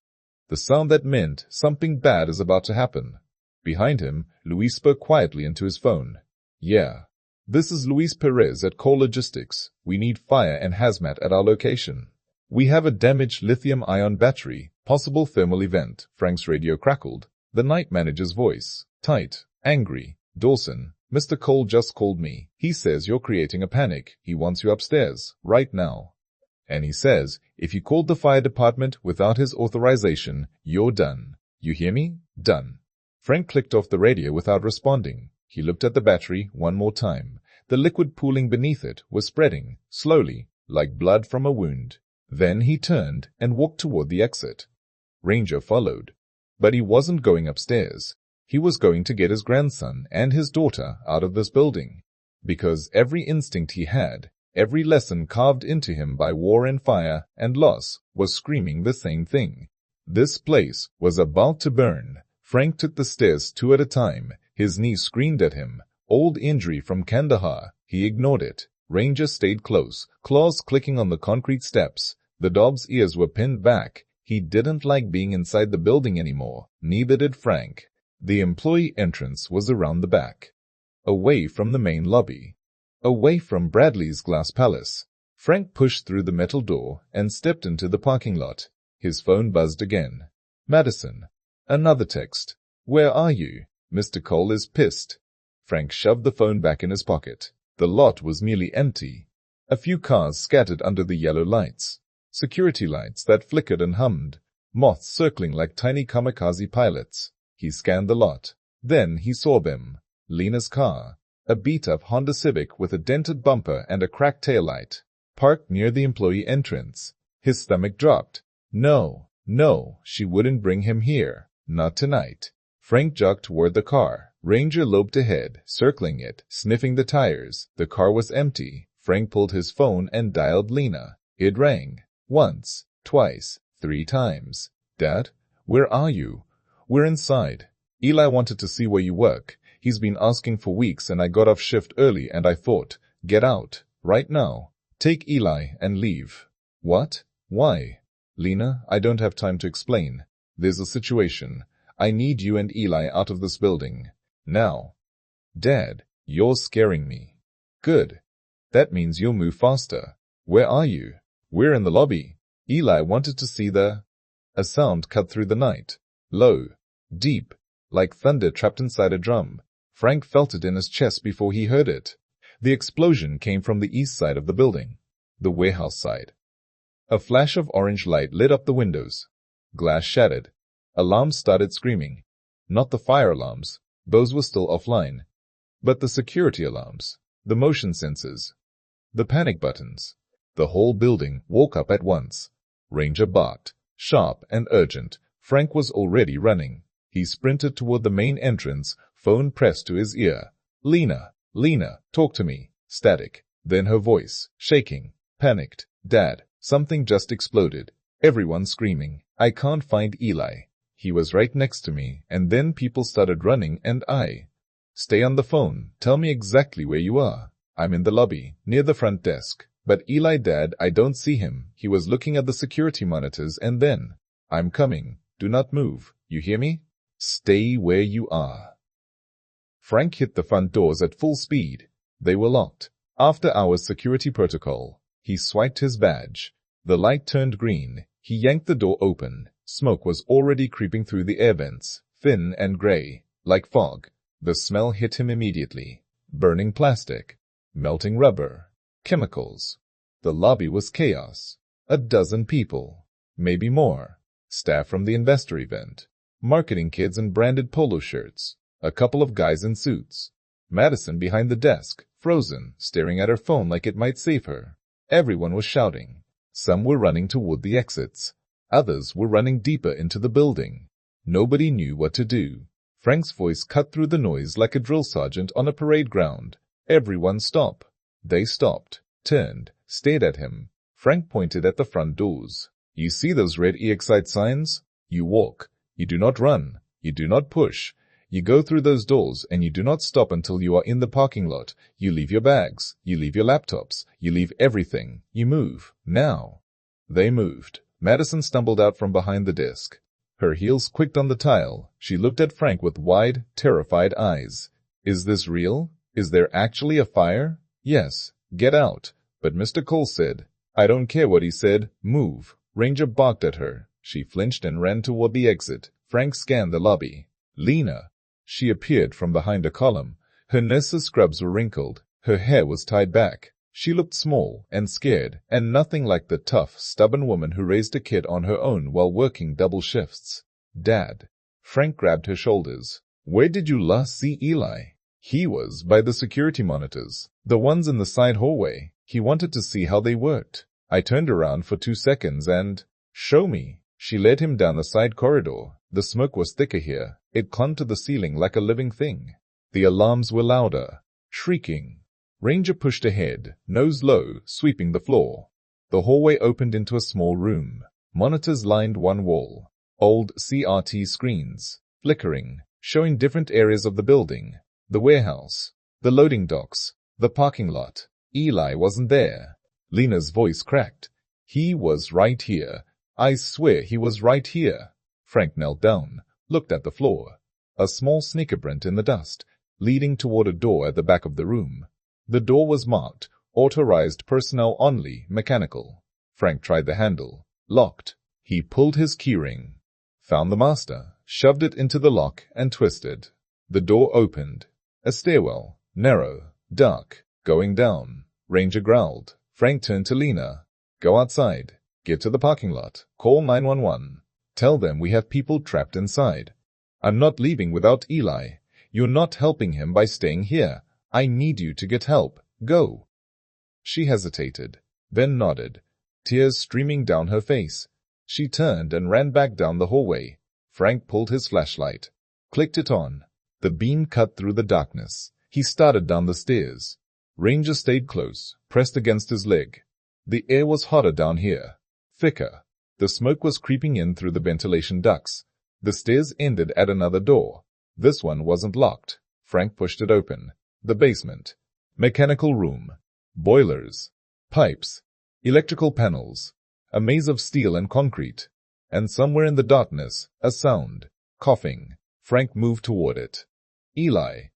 The sound that meant something bad is about to happen. Behind him, Luis spoke quietly into his phone. Yeah. This is Luis Perez at Cole Logistics. We need fire and hazmat at our location. We have a damaged lithium-ion battery. Possible thermal event. Frank's radio crackled. The night manager's voice. Tight. Angry. Dawson. Mr. Cole just called me. He says you're creating a panic. He wants you upstairs. Right now. And he says, if you called the fire department without his authorization, you're done. You hear me? Done. Frank clicked off the radio without responding. He looked at the battery one more time. The liquid pooling beneath it was spreading, slowly, like blood from a wound. Then he turned and walked toward the exit. Ranger followed. But he wasn't going upstairs. He was going to get his grandson and his daughter out of this building. Because every instinct he had, every lesson carved into him by war and fire and loss, was screaming the same thing. This place was about to burn. Frank took the stairs 2 at a time. His knees screamed at him. Old injury from Kandahar. He ignored it. Ranger stayed close, claws clicking on the concrete steps. The dog's ears were pinned back. He didn't like being inside the building anymore. Neither did Frank. The employee entrance was around the back. Away from the main lobby. Away from Bradley's glass palace. Frank pushed through the metal door and stepped into the parking lot. His phone buzzed again. Madison. Another text. Where are you? Mr. Cole is pissed. Frank shoved the phone back in his pocket. The lot was nearly empty. A few cars scattered under the yellow lights. Security lights that flickered and hummed. Moths circling like tiny kamikaze pilots. He scanned the lot. Then he saw them. Lena's car. A beat-up Honda Civic with a dented bumper and a cracked taillight. Parked near the employee entrance. His stomach dropped. No, she wouldn't bring him here. Not tonight. Frank jogged toward the car. Ranger loped ahead, circling it, sniffing the tires. The car was empty. Frank pulled his phone and dialed Lena. It rang. Once, twice, 3 times. Dad? Where are you? We're inside. Eli wanted to see where you work. He's been asking for weeks and I got off shift early and I thought, get out, right now. Take Eli and leave. What? Why? Lena, I don't have time to explain. There's a situation. I need you and Eli out of this building. Now. Dad, you're scaring me. Good. That means you'll move faster. Where are you? We're in the lobby. Eli wanted to see the... A sound cut through the night. Low. Deep. Like thunder trapped inside a drum. Frank felt it in his chest before he heard it. The explosion came from the east side of the building. The warehouse side. A flash of orange light lit up the windows. Glass shattered. Alarms started screaming. Not the fire alarms. Those were still offline. But the security alarms. The motion sensors. The panic buttons. The whole building woke up at once. Ranger barked. Sharp and urgent. Frank was already running. He sprinted toward the main entrance, phone pressed to his ear. Lena, talk to me. Static. Then her voice, shaking, panicked. Dad, something just exploded. Everyone screaming. I can't find Eli. He was right next to me, and then people started running and I... Stay on the phone. Tell me exactly where you are. I'm in the lobby, near the front desk. But Eli, Dad, I don't see him. He was looking at the security monitors and then... I'm coming. Do not move. You hear me? Stay where you are. Frank hit the front doors at full speed. They were locked. After hours security protocol. He swiped his badge. The light turned green. He yanked the door open. Smoke was already creeping through the air vents, thin and gray, like fog. The smell hit him immediately. Burning plastic. Melting rubber. Chemicals. The lobby was chaos. 12 people. Maybe more. Staff from the investor event. Marketing kids in branded polo shirts. A couple of guys in suits. Madison behind the desk, frozen, staring at her phone like it might save her. Everyone was shouting. Some were running toward the exits. Others were running deeper into the building. Nobody knew what to do. Frank's voice cut through the noise like a drill sergeant on a parade ground. Everyone stop. They stopped, turned, stared at him. Frank pointed at the front doors. You see those red EXIT signs? You walk. You do not run. You do not push. You go through those doors and you do not stop until you are in the parking lot. You leave your bags. You leave your laptops. You leave everything. You move. Now. They moved. Madison stumbled out from behind the desk. Her heels clicked on the tile. She looked at Frank with wide, terrified eyes. Is this real? Is there actually a fire? Yes. Get out. But Mr. Cole said. I don't care what he said. Move. Ranger barked at her. She flinched and ran toward the exit. Frank scanned the lobby. Lena. She appeared from behind a column. Her nurse's scrubs were wrinkled. Her hair was tied back. She looked small and scared, and nothing like the tough, stubborn woman who raised a kid on her own while working double shifts. Dad. Frank grabbed her shoulders. Where did you last see Eli? He was by the security monitors, the ones in the side hallway. He wanted to see how they worked. I turned around for 2 seconds and... Show me. She led him down the side corridor. The smoke was thicker here. It clung to the ceiling like a living thing. The alarms were louder, shrieking. Ranger pushed ahead, nose low, sweeping the floor. The hallway opened into a small room. Monitors lined one wall. Old CRT screens, flickering, showing different areas of the building. The warehouse, the loading docks, the parking lot. Eli wasn't there. Lena's voice cracked. He was right here. I swear he was right here. Frank knelt down, looked at the floor. A small sneaker print in the dust, leading toward a door at the back of the room. The door was marked, authorized personnel only, mechanical. Frank tried the handle. Locked. He pulled his keyring. Found the master, shoved it into the lock, and twisted. The door opened. A stairwell, narrow, dark, going down. Ranger growled. Frank turned to Lena. Go outside. Get to the parking lot. Call 911. Tell them we have people trapped inside. I'm not leaving without Eli. You're not helping him by staying here. I need you to get help. Go. She hesitated, then nodded, tears streaming down her face. She turned and ran back down the hallway. Frank pulled his flashlight, clicked it on. The beam cut through the darkness. He started down the stairs. Ranger stayed close, pressed against his leg. The air was hotter down here, thicker. The smoke was creeping in through the ventilation ducts. The stairs ended at another door. This one wasn't locked. Frank pushed it open. The basement. Mechanical room. Boilers. Pipes. Electrical panels. A maze of steel and concrete. And somewhere in the darkness, a sound. Coughing. Frank moved toward it. Eli.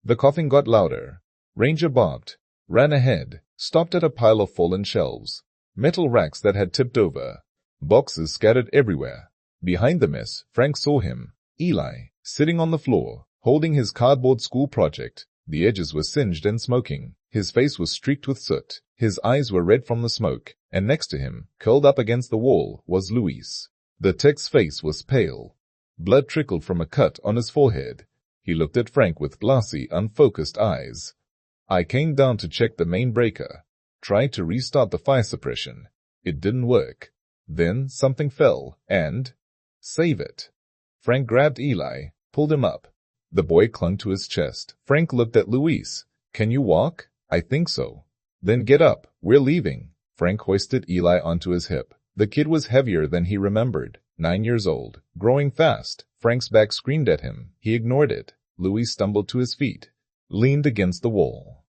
The coughing got louder. Ranger barked, ran ahead, stopped at a pile of fallen shelves. Metal racks that had tipped over. Boxes scattered everywhere. Behind the mess, Frank saw him. Eli, sitting on the floor, holding his cardboard school project. The edges were singed and smoking. His face was streaked with soot. His eyes were red from the smoke. And next to him, curled up against the wall, was Luis. The tech's face was pale. Blood trickled from a cut on his forehead. He looked at Frank with glassy, unfocused eyes. I came down to check the main breaker. Tried to restart the fire suppression. It didn't work. Then something fell, and... Save it. Frank grabbed Eli, pulled him up. The boy clung to his chest. Frank looked at Luis. Can you walk? I think so. Then get up. We're leaving. Frank hoisted Eli onto his hip. The kid was heavier than he remembered. 9 years old. Growing fast. Frank's back screamed at him. He ignored it. Luis stumbled to his feet. Leaned against the wall.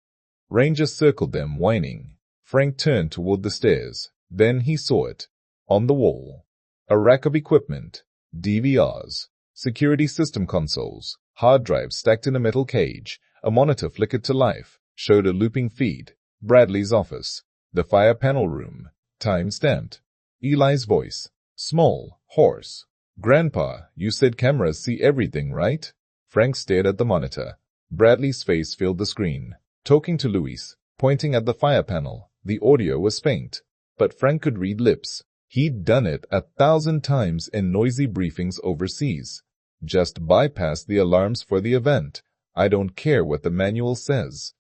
Ranger circled them, whining. Frank turned toward the stairs. Then he saw it. On the wall. A rack of equipment. DVRs. Security system consoles. Hard drives stacked in a metal cage. A monitor flickered to life. Showed a looping feed. Bradley's office. The fire panel room. Time stamped. Eli's voice. Small. Hoarse. Grandpa, you said cameras see everything, right? Frank stared at the monitor. Bradley's face filled the screen. Talking to Luis, pointing at the fire panel. The audio was faint, but Frank could read lips. He'd done it 1,000 times in noisy briefings overseas. Just bypass the alarms for the event. I don't care what the manual says.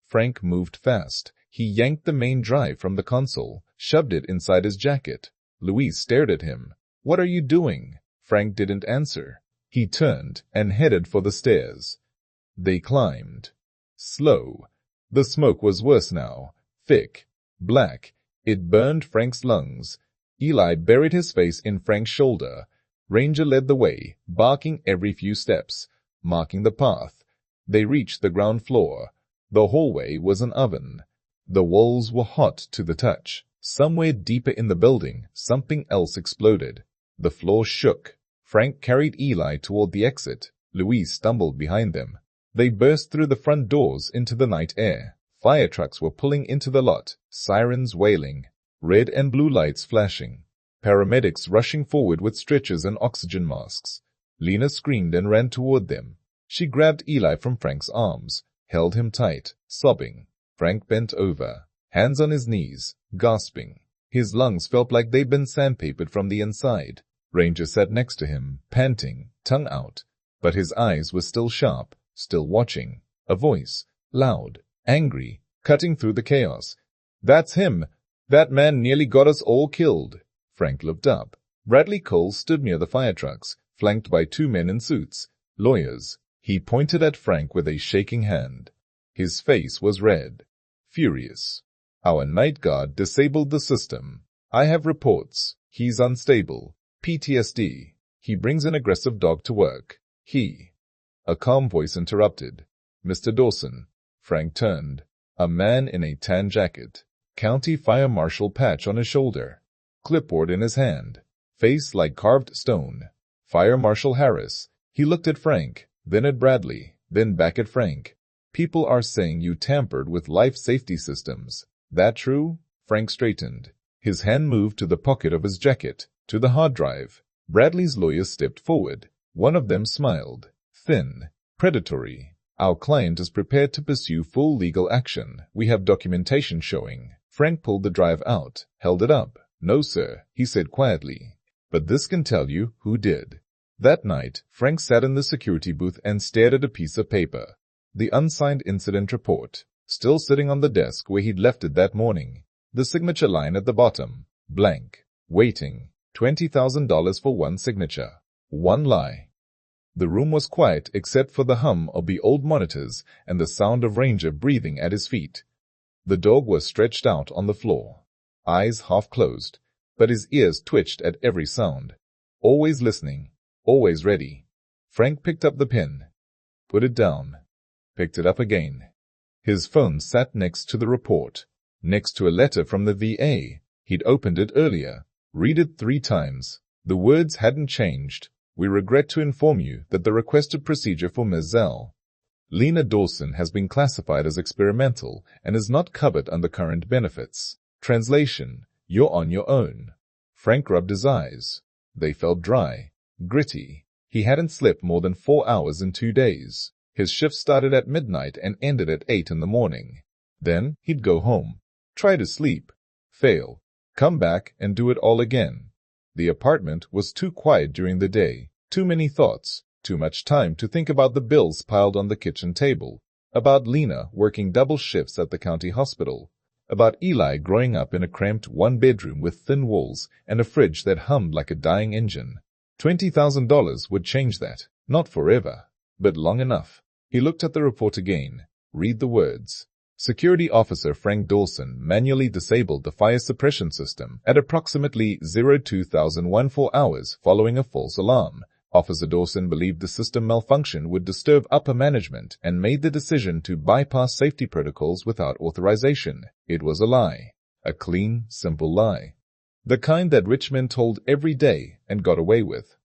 Frank moved fast. He yanked the main drive from the console, shoved it inside his jacket. Luis stared at him. What are you doing? Frank didn't answer. He turned and headed for the stairs. They climbed. Slow. The smoke was worse now. Thick. Black. It burned Frank's lungs. Eli buried his face in Frank's shoulder. Ranger led the way, barking every few steps, marking the path. They reached the ground floor. The hallway was an oven. The walls were hot to the touch. Somewhere deeper in the building, something else exploded. The floor shook. Frank carried Eli toward the exit. Luis stumbled behind them. They burst through the front doors into the night air. Fire trucks were pulling into the lot, sirens wailing, red and blue lights flashing. Paramedics rushing forward with stretchers and oxygen masks. Lena screamed and ran toward them. She grabbed Eli from Frank's arms, held him tight, sobbing. Frank bent over, hands on his knees, gasping. His lungs felt like they'd been sandpapered from the inside. Ranger sat next to him, panting, tongue out, but his eyes were still sharp, still watching. A voice, loud, angry, cutting through the chaos. That's him! That man nearly got us all killed. Frank looked up. Bradley Cole stood near the fire trucks, flanked by 2 men in suits, lawyers. He pointed at Frank with a shaking hand. His face was red, furious. Our night guard disabled the system. I have reports. He's unstable. PTSD. He brings an aggressive dog to work. A calm voice interrupted. Mr. Dawson. Frank turned. A man in a tan jacket. County fire marshal patch on his shoulder. Clipboard in his hand. Face like carved stone. Fire Marshal Harris. He looked at Frank, then at Bradley, then back at Frank. People are saying you tampered with life safety systems. That true? Frank straightened. His hand moved to the pocket of his jacket, to the hard drive. Bradley's lawyers stepped forward. One of them smiled. Thin. Predatory. Our client is prepared to pursue full legal action. We have documentation showing. Frank pulled the drive out, held it up. "No, sir," he said quietly. "But this can tell you who did." That night, Frank sat in the security booth and stared at a piece of paper. The unsigned incident report, still sitting on the desk where he'd left it that morning. The signature line at the bottom, blank, waiting, $20,000 for one signature. One lie. The room was quiet except for the hum of the old monitors and the sound of Ranger breathing at his feet. The dog was stretched out on the floor, eyes half closed, but his ears twitched at every sound. Always listening, always ready. Frank picked up the pen, put it down, picked it up again. His phone sat next to the report, next to a letter from the VA. He'd opened it earlier, read it 3 times. The words hadn't changed. "We regret to inform you that the requested procedure for Ms. Zell, Lena Dawson, has been classified as experimental and is not covered under current benefits. Translation: you're on your own." Frank rubbed his eyes. They felt dry, gritty. He hadn't slept more than 4 hours in 2 days. His shift started at midnight and ended at 8 in the morning. Then he'd go home, try to sleep, fail, come back and do it all again. The apartment was too quiet during the day, too many thoughts, too much time to think about the bills piled on the kitchen table, about Lena working double shifts at the county hospital, about Eli growing up in a cramped 1-bedroom with thin walls and a fridge that hummed like a dying engine. $20,000 would change that, not forever, but long enough. He looked at the report again, read the words. Security Officer Frank Dawson manually disabled the fire suppression system at approximately 02,014 hours following a false alarm. Officer Dawson believed the system malfunction would disturb upper management and made the decision to bypass safety protocols without authorization. It was a lie. A clean, simple lie. The kind that rich men told every day and got away with.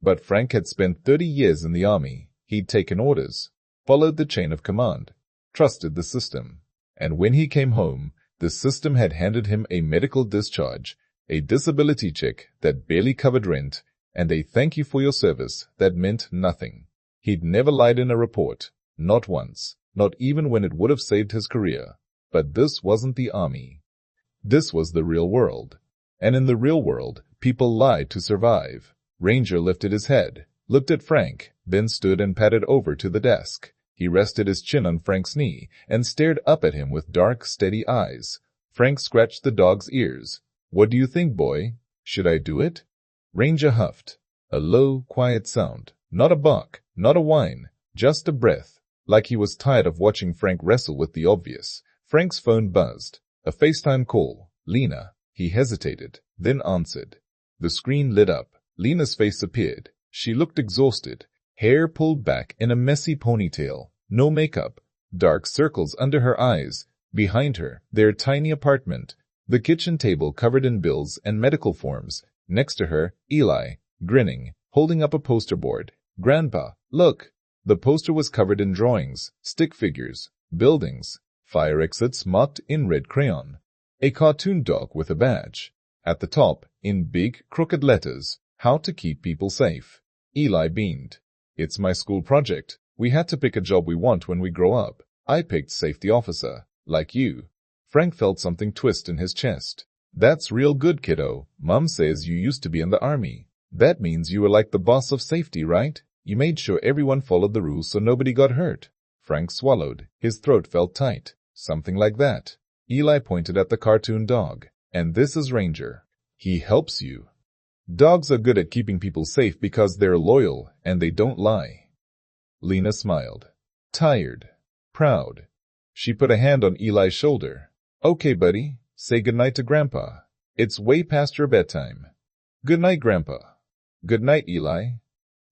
But Frank had spent 30 years in the army. He'd taken orders, followed the chain of command, trusted the system. And when he came home, the system had handed him a medical discharge, a disability check that barely covered rent, and a thank you for your service that meant nothing. He'd never lied in a report, not once, not even when it would have saved his career. But this wasn't the army. This was the real world. And in the real world, people lied to survive. Ranger lifted his head, looked at Frank, then stood and padded over to the desk. He rested his chin on Frank's knee and stared up at him with dark, steady eyes. Frank scratched the dog's ears. "What do you think, boy? Should I do it?" Ranger huffed. A low, quiet sound. Not a bark, not a whine, just a breath, like he was tired of watching Frank wrestle with the obvious. Frank's phone buzzed. A FaceTime call. Lena. He hesitated, then answered. The screen lit up. Lena's face appeared. She looked exhausted. Hair pulled back in a messy ponytail, no makeup, dark circles under her eyes. Behind her, their tiny apartment, the kitchen table covered in bills and medical forms. Next to her, Eli, grinning, holding up a poster board. "Grandpa, look!" The poster was covered in drawings, stick figures, buildings, fire exits marked in red crayon. A cartoon dog with a badge. At the top, in big, crooked letters, "How to keep people safe." Eli beamed. "It's my school project. We had to pick a job we want when we grow up. I picked safety officer, like you." Frank felt something twist in his chest. "That's real good, kiddo. Mom says you used to be in the army. That means you were like the boss of safety, right? You made sure everyone followed the rules so nobody got hurt." Frank swallowed. His throat felt tight. "Something like that." Eli pointed at the cartoon dog. "And this is Ranger. He helps you. Dogs are good at keeping people safe because they're loyal and they don't lie." Lena smiled. Tired. Proud. She put a hand on Eli's shoulder. "Okay, buddy. Say goodnight to Grandpa. It's way past your bedtime." "Good night, Grandpa." "Good night, Eli."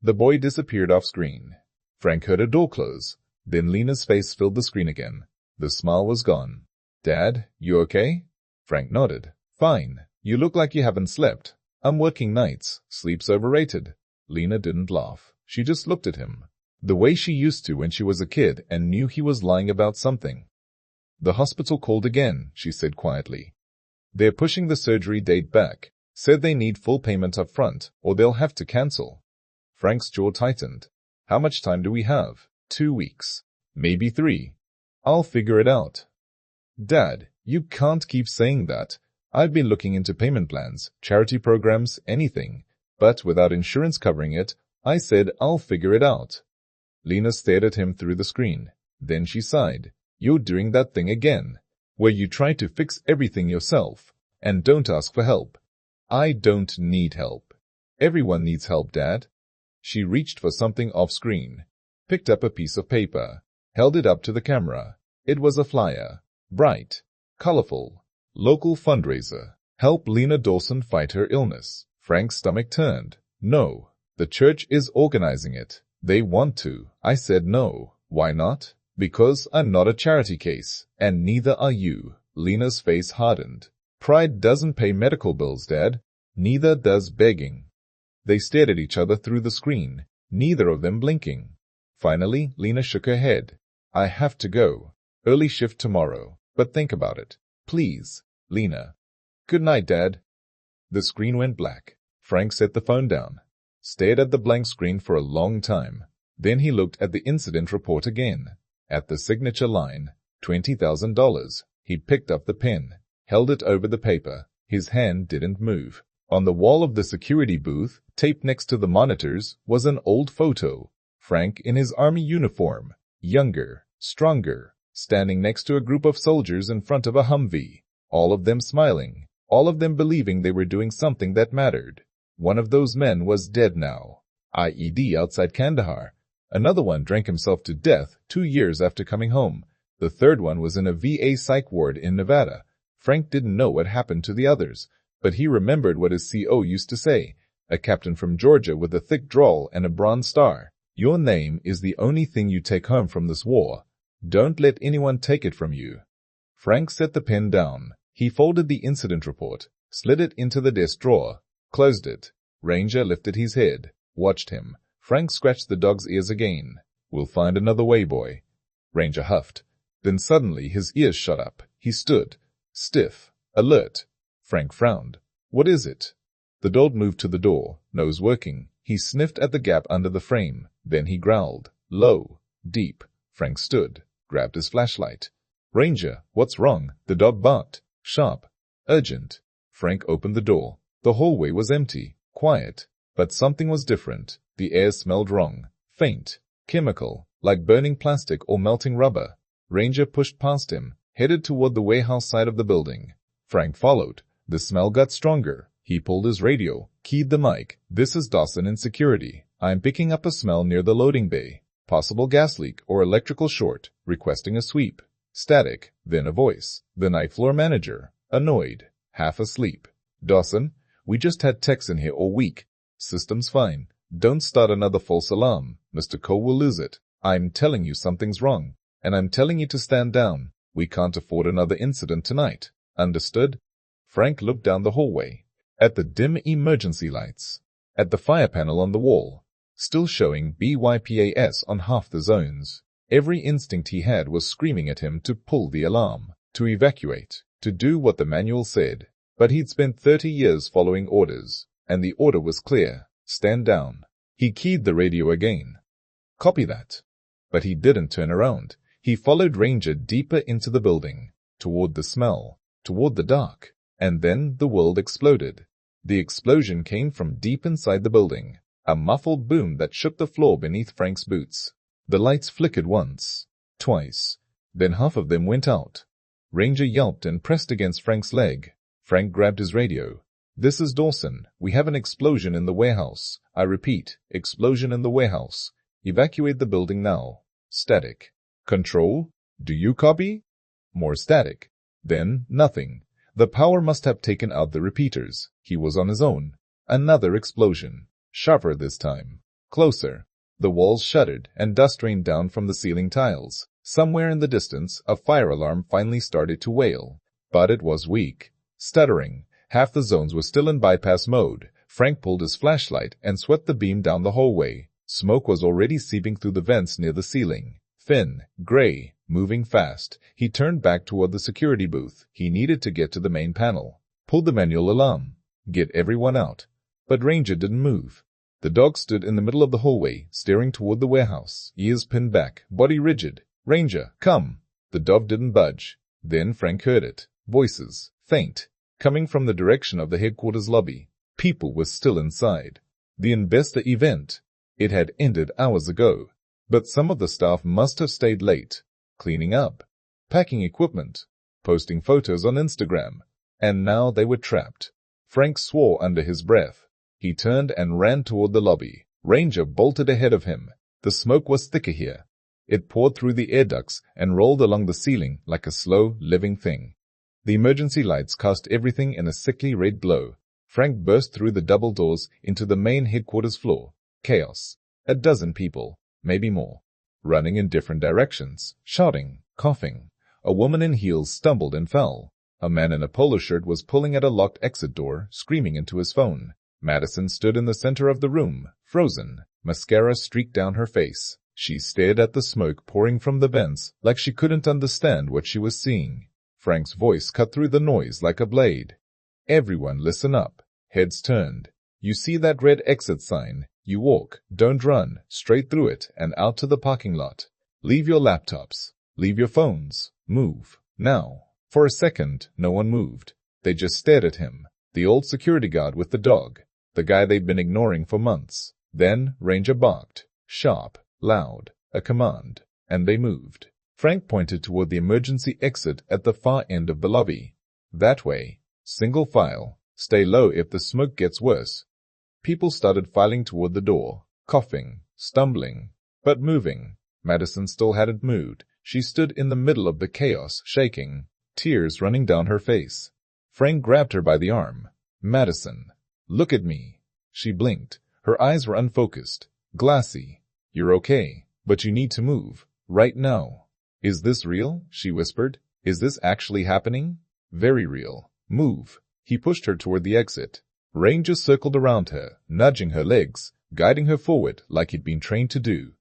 The boy disappeared off screen. Frank heard a door close. Then Lena's face filled the screen again. The smile was gone. "Dad, you okay?" Frank nodded. "Fine. You look like you haven't slept." "I'm working nights. Sleep's overrated." Lena didn't laugh. She just looked at him, the way she used to when she was a kid and knew he was lying about something. "The hospital called again," she said quietly. "They're pushing the surgery date back. Said they need full payment up front, or they'll have to cancel." Frank's jaw tightened. "How much time do we have?" 2 weeks. Maybe 3. I'll figure it out." "Dad, You can't keep saying that. I've been looking into payment plans, charity programs, anything. But without insurance covering it, I said I'll figure it out. Lena stared at him through the screen. Then she sighed. You're doing that thing again, where you try to fix everything yourself and don't ask for help. I don't need help. Everyone needs help, Dad. She reached for something off-screen, picked up a piece of paper, held it up to the camera. It was a flyer. Bright, colorful, local fundraiser. Help Lena Dawson fight her illness. Frank's stomach turned. No, the church is organizing it. They want to. I said no. Why not? Because I'm not a charity case, and neither are you. Lena's face hardened. Pride doesn't pay medical bills, Dad. Neither does begging. They stared at each other through the screen, neither of them blinking. Finally, Lena shook her head. I have to go. Early shift tomorrow. But think about it. Please, Lena. Good night, Dad. The screen went black. Frank set the phone down, stared at the blank screen for a long time. Then he looked at the incident report again. At the signature line, $20,000. He picked up the pen, held it over the paper. His hand didn't move. On the wall of the security booth, taped next to the monitors, was an old photo. Frank in his army uniform, younger, stronger, standing next to a group of soldiers in front of a Humvee, all of them smiling, all of them believing they were doing something that mattered. One of those men was dead now. IED outside Kandahar. Another one drank himself to death 2 years after coming home. The third one was in a VA psych ward in Nevada. Frank didn't know what happened to the others, but he remembered what his CO used to say, a captain from Georgia with a thick drawl and a Bronze Star. Your name is the only thing you take home from this war. Don't let anyone take it from you. Frank set the pen down. He folded the incident report, slid it into the desk drawer, closed it. Ranger lifted his head, watched him. Frank scratched the dog's ears again. We'll find another way, boy. Ranger huffed. Then suddenly his ears shot up. He stood, stiff, alert. Frank frowned. What is it? The dog moved to the door, nose working. He sniffed at the gap under the frame. Then he growled. Low, deep. Frank stood, grabbed his flashlight. Ranger, what's wrong? The dog barked. Sharp, urgent. Frank opened the door. The hallway was empty, quiet, but something was different. The air smelled wrong, faint, chemical, like burning plastic or melting rubber. Ranger pushed past him, headed toward the warehouse side of the building. Frank followed. The smell got stronger. He pulled his radio, keyed the mic. This is Dawson in security. I'm picking up a smell near the loading bay. Possible gas leak or electrical short, requesting a sweep. Static, then a voice. The night floor manager, annoyed, half asleep. Dawson, we just had techs in here all week. System's fine. Don't start another false alarm. Mr. Cole will lose it. I'm telling you something's wrong, and I'm telling you to stand down. We can't afford another incident tonight. Understood? Frank looked down the hallway, at the dim emergency lights, at the fire panel on the wall, still showing BYPAS on half the zones. Every instinct he had was screaming at him to pull the alarm, to evacuate, to do what the manual said. But he'd spent 30 years following orders, and the order was clear. Stand down. He keyed the radio again. Copy that. But he didn't turn around. He followed Ranger deeper into the building, toward the smell, toward the dark. And then the world exploded. The explosion came from deep inside the building, a muffled boom that shook the floor beneath Frank's boots. The lights flickered once, twice, then half of them went out. Ranger yelped and pressed against Frank's leg. Frank grabbed his radio. This is Dawson. We have an explosion in the warehouse. I repeat, explosion in the warehouse. Evacuate the building now. Static. Control? Do you copy? More static. Then nothing. The power must have taken out the repeaters. He was on his own. Another explosion. Sharper this time. Closer. The walls shuddered and dust rained down from the ceiling tiles. Somewhere in the distance, a fire alarm finally started to wail. But it was weak. Stuttering. Half the zones were still in bypass mode. Frank pulled his flashlight and swept the beam down the hallway. Smoke was already seeping through the vents near the ceiling. Thin, gray, moving fast. He turned back toward the security booth. He needed to get to the main panel. Pull the manual alarm. Get everyone out. But Ranger didn't move. The dog stood in the middle of the hallway, staring toward the warehouse, ears pinned back, body rigid. Ranger, come. The dog didn't budge. Then Frank heard it. Voices, faint, coming from the direction of the headquarters lobby. People were still inside. The investor event. It had ended hours ago. But some of the staff must have stayed late, cleaning up, packing equipment, posting photos on Instagram. And now they were trapped. Frank swore under his breath. He turned and ran toward the lobby. Ranger bolted ahead of him. The smoke was thicker here. It poured through the air ducts and rolled along the ceiling like a slow, living thing. The emergency lights cast everything in a sickly red glow. Frank burst through the double doors into the main headquarters floor. Chaos. A dozen people, maybe more, running in different directions, shouting, coughing. A woman in heels stumbled and fell. A man in a polo shirt was pulling at a locked exit door, screaming into his phone. Madison stood in the center of the room, frozen. Mascara streaked down her face. She stared at the smoke pouring from the vents like she couldn't understand what she was seeing. Frank's voice cut through the noise like a blade. Everyone listen up. Heads turned. You see that red exit sign? You walk, don't run, straight through it and out to the parking lot. Leave your laptops. Leave your phones. Move. Now. For a second, no one moved. They just stared at him. The old security guard with the dog. The guy they'd been ignoring for months. Then Ranger barked. Sharp, loud, a command. And they moved. Frank pointed toward the emergency exit at the far end of the lobby. That way. Single file. Stay low if the smoke gets worse. People started filing toward the door, coughing, stumbling, but moving. Madison still hadn't moved. She stood in the middle of the chaos, shaking, tears running down her face. Frank grabbed her by the arm. Madison, look at me. She blinked. Her eyes were unfocused, glassy. You're okay, but you need to move, right now. Is this real? She whispered. Is this actually happening? Very real. Move. He pushed her toward the exit. Ranger circled around her, nudging her legs, guiding her forward like he'd been trained to do.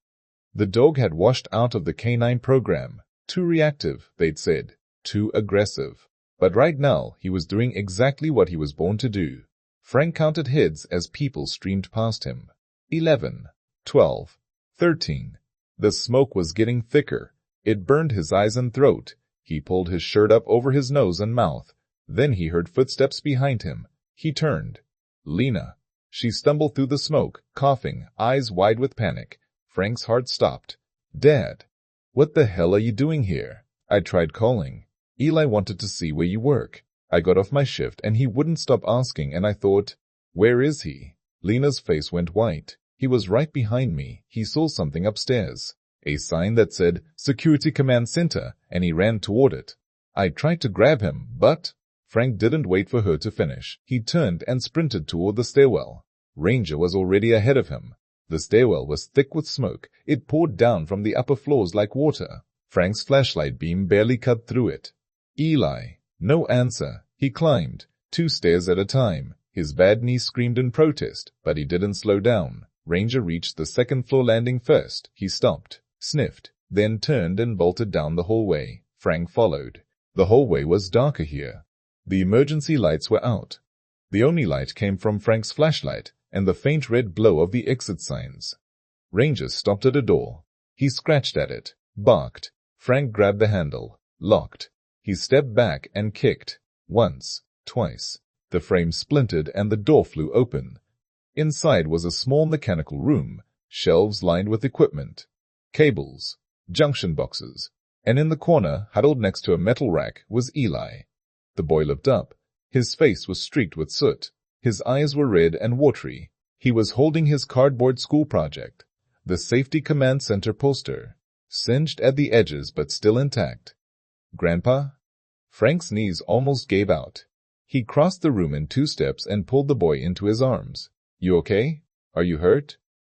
The dog had washed out of the canine program. Too reactive, they'd said. Too aggressive. But right now, he was doing exactly what he was born to do. Frank counted heads as people streamed past him. 11, 12, 13. The smoke was getting thicker. It burned his eyes and throat. He pulled his shirt up over his nose and mouth. Then he heard footsteps behind him. He turned. Lena. She stumbled through the smoke, coughing, eyes wide with panic. Frank's heart stopped. Dad. What the hell are you doing here? I tried calling. Eli wanted to see where you work. I got off my shift and he wouldn't stop asking and I thought, where is he? Lena's face went white. He was right behind me. He saw something upstairs. A sign that said Security Command Center, and he ran toward it. I tried to grab him, but Frank didn't wait for her to finish. He turned and sprinted toward the stairwell. Ranger was already ahead of him. The stairwell was thick with smoke. It poured down from the upper floors like water. Frank's flashlight beam barely cut through it. Eli. No answer. He climbed, 2 stairs at a time. His bad knee screamed in protest, but he didn't slow down. Ranger reached the 2nd floor landing first. He stopped, sniffed, then turned and bolted down the hallway. Frank followed. The hallway was darker here. The emergency lights were out. The only light came from Frank's flashlight and the faint red glow of the exit signs. Ranger stopped at a door. He scratched at it, barked. Frank grabbed the handle, locked. He stepped back and kicked. Once, twice. The frame splintered and the door flew open. Inside was a small mechanical room, shelves lined with equipment, cables, junction boxes, and in the corner, huddled next to a metal rack, was Eli. The boy looked up. His face was streaked with soot. His eyes were red and watery. He was holding his cardboard school project, the Safety Command Center poster, singed at the edges but still intact. Grandpa? Frank's knees almost gave out. He crossed the room in 2 steps and pulled the boy into his arms. You okay? Are you hurt?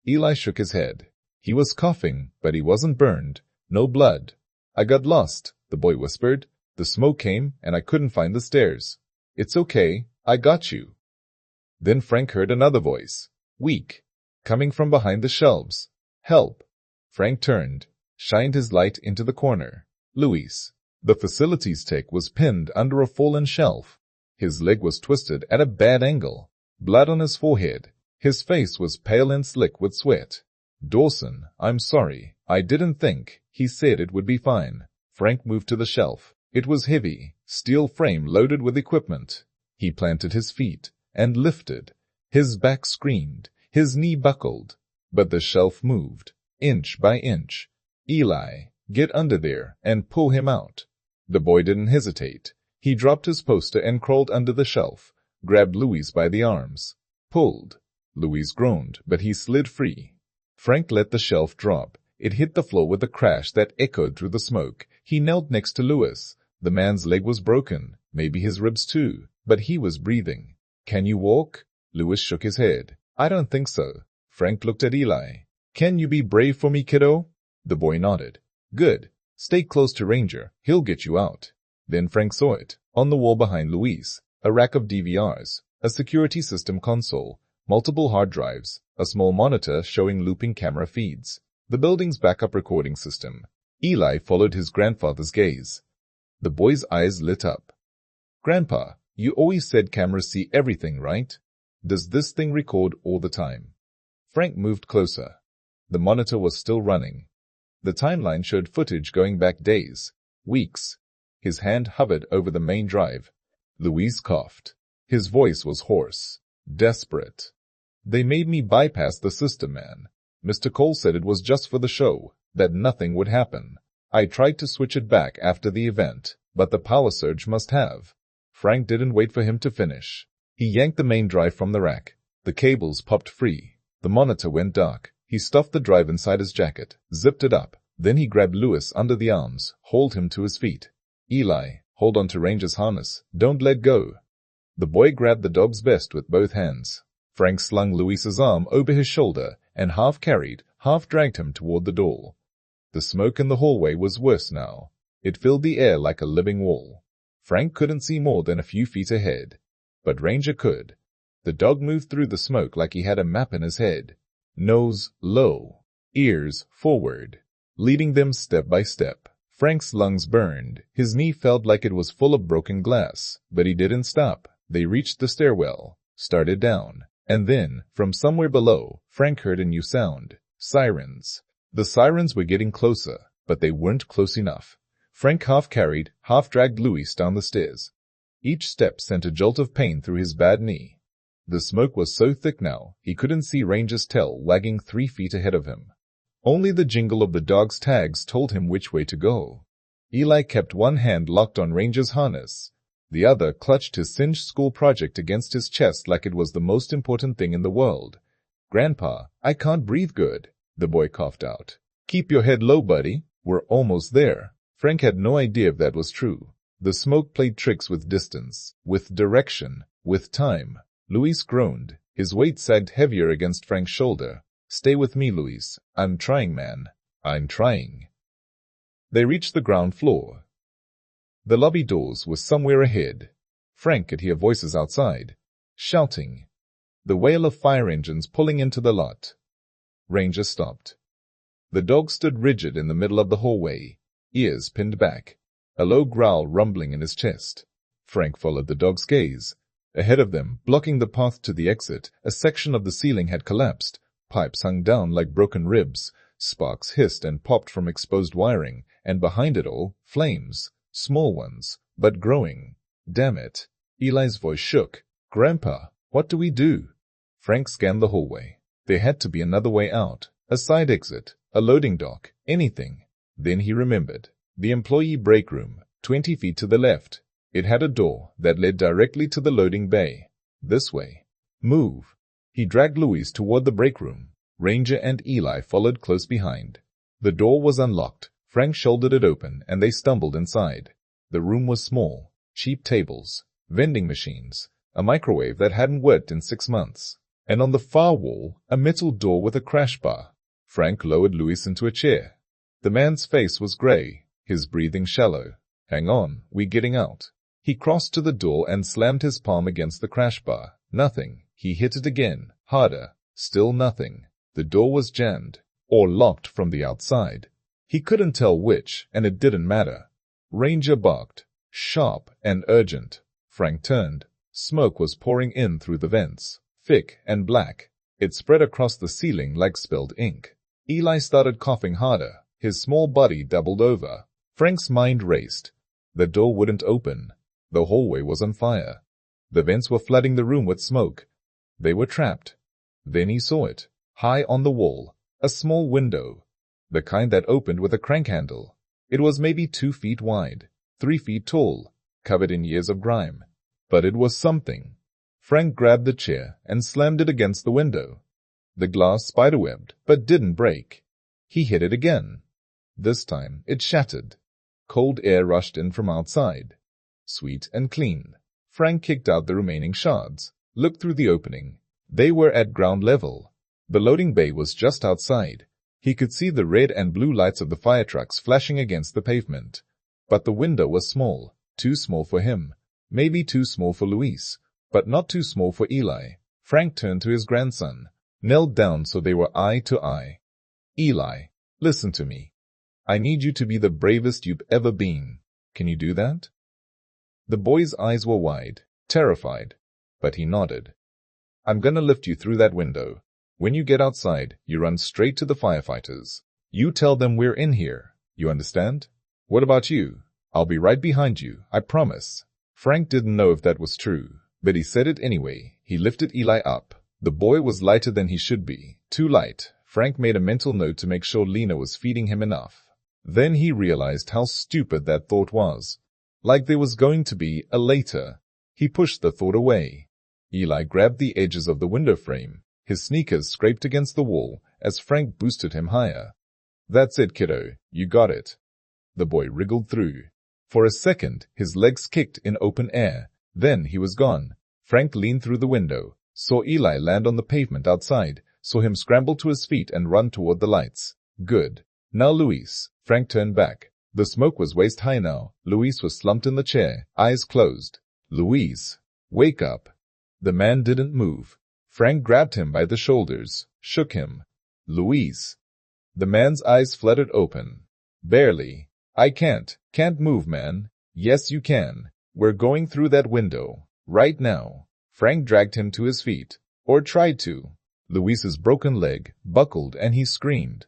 Eli shook his head. He was coughing, but he wasn't burned. No blood. I got lost, the boy whispered. The smoke came and I couldn't find the stairs. It's okay. I got you. Then Frank heard another voice, weak, coming from behind the shelves. Help. Frank turned, shined his light into the corner. Luis. The facilities tech was pinned under a fallen shelf. His leg was twisted at a bad angle. Blood on his forehead. His face was pale and slick with sweat. Dawson, I'm sorry. I didn't think. He said it would be fine. Frank moved to the shelf. It was heavy, steel frame loaded with equipment. He planted his feet and lifted. His back screamed, his knee buckled, but the shelf moved, inch by inch. Eli, get under there and pull him out. The boy didn't hesitate. He dropped his poster and crawled under the shelf, grabbed Louis by the arms, pulled. Louis groaned, but he slid free. Frank let the shelf drop. It hit the floor with a crash that echoed through the smoke. He knelt next to Louis. The man's leg was broken, maybe his ribs too, but he was breathing. Can you walk? Louis shook his head. I don't think so. Frank looked at Eli. Can you be brave for me, kiddo? The boy nodded. Good. Stay close to Ranger. He'll get you out. Then Frank saw it. On the wall behind Louis, a rack of DVRs, a security system console, multiple hard drives, a small monitor showing looping camera feeds, the building's backup recording system. Eli followed his grandfather's gaze. The boy's eyes lit up. Grandpa, you always said cameras see everything, right? Does this thing record all the time? Frank moved closer. The monitor was still running. The timeline showed footage going back days, weeks. His hand hovered over the main drive. Louis coughed. His voice was hoarse, desperate. They made me bypass the system, man. Mr. Cole said it was just for the show, that nothing would happen. I tried to switch it back after the event, but the power surge must have. Frank didn't wait for him to finish. He yanked the main drive from the rack. The cables popped free. The monitor went dark. He stuffed the drive inside his jacket, zipped it up. Then he grabbed Louis under the arms, hauled him to his feet. Eli, hold on to Ranger's harness. Don't let go. The boy grabbed the dog's vest with both hands. Frank slung Louis's arm over his shoulder and half carried, half dragged him toward the door. The smoke in the hallway was worse now. It filled the air like a living wall. Frank couldn't see more than a few feet ahead, but Ranger could. The dog moved through the smoke like he had a map in his head. Nose low, ears forward, leading them step by step. Frank's lungs burned. His knee felt like it was full of broken glass, but he didn't stop. They reached the stairwell, started down, and then, from somewhere below, Frank heard a new sound. Sirens. The sirens were getting closer, but they weren't close enough. Frank half carried, half dragged Louis down the stairs. Each step sent a jolt of pain through his bad knee. The smoke was so thick now, he couldn't see Ranger's tail wagging 3 feet ahead of him. Only the jingle of the dog's tags told him which way to go. Eli kept one hand locked on Ranger's harness. The other clutched his singed school project against his chest like it was the most important thing in the world. Grandpa, I can't breathe good, the boy coughed out. Keep your head low, buddy. We're almost there. Frank had no idea if that was true. The smoke played tricks with distance, with direction, with time. Louis groaned. His weight sagged heavier against Frank's shoulder. Stay with me, Louis. I'm trying, man. I'm trying. They reached the ground floor. The lobby doors were somewhere ahead. Frank could hear voices outside, shouting. The wail of fire engines pulling into the lot. Ranger stopped. The dog stood rigid in the middle of the hallway, ears pinned back, a low growl rumbling in his chest. Frank followed the dog's gaze. Ahead of them, blocking the path to the exit, a section of the ceiling had collapsed. Pipes hung down like broken ribs. Sparks hissed and popped from exposed wiring, and behind it all, flames. Small ones, but growing. Damn it. Eli's voice shook. Grandpa, what do we do? Frank scanned the hallway. There had to be another way out. A side exit, a loading dock, anything. Then he remembered. The employee break room, 20 feet to the left. It had a door that led directly to the loading bay. This way. Move. He dragged Louis toward the break room. Ranger and Eli followed close behind. The door was unlocked. Frank shouldered it open, and they stumbled inside. The room was small. Cheap tables, vending machines, a microwave that hadn't worked in 6 months, and on the far wall, a metal door with a crash bar. Frank lowered Louis into a chair. The man's face was gray, his breathing shallow. Hang on, we're getting out. He crossed to the door and slammed his palm against the crash bar. Nothing. He hit it again, harder. Still nothing. The door was jammed, or locked from the outside. He couldn't tell which, and it didn't matter. Ranger barked, sharp and urgent. Frank turned. Smoke was pouring in through the vents, thick and black. It spread across the ceiling like spilled ink. Eli started coughing harder. His small body doubled over. Frank's mind raced. The door wouldn't open. The hallway was on fire. The vents were flooding the room with smoke. They were trapped. Then he saw it, high on the wall, a small window, the kind that opened with a crank handle. It was maybe 2 feet wide, 3 feet tall, covered in years of grime. But it was something. Frank grabbed the chair and slammed it against the window. The glass spiderwebbed, but didn't break. He hit it again. This time it shattered. Cold air rushed in from outside. Sweet and clean. Frank kicked out the remaining shards, looked through the opening. They were at ground level. The loading bay was just outside. He could see the red and blue lights of the fire trucks flashing against the pavement. But the window was small, too small for him. Maybe too small for Luis, but not too small for Eli. Frank turned to his grandson, knelt down so they were eye to eye. Eli, listen to me. I need you to be the bravest you've ever been. Can you do that? The boy's eyes were wide, terrified, but he nodded. I'm gonna lift you through that window. When you get outside, you run straight to the firefighters. You tell them we're in here. You understand? What about you? I'll be right behind you, I promise. Frank didn't know if that was true, but he said it anyway. He lifted Eli up. The boy was lighter than he should be, too light. Frank made a mental note to make sure Lena was feeding him enough. Then he realized how stupid that thought was. Like there was going to be a later. He pushed the thought away. Eli grabbed the edges of the window frame. His sneakers scraped against the wall as Frank boosted him higher. That's it, kiddo. You got it. The boy wriggled through. For a second, his legs kicked in open air. Then he was gone. Frank leaned through the window, saw Eli land on the pavement outside, saw him scramble to his feet and run toward the lights. Good. Now Luis. Frank turned back. The smoke was waist high now. Luis was slumped in the chair, eyes closed. Luis, wake up. The man didn't move. Frank grabbed him by the shoulders, shook him. Luis. The man's eyes fluttered open. Barely. I can't move, man. Yes, you can. We're going through that window. Right now. Frank dragged him to his feet. Or tried to. Luis's broken leg buckled and he screamed.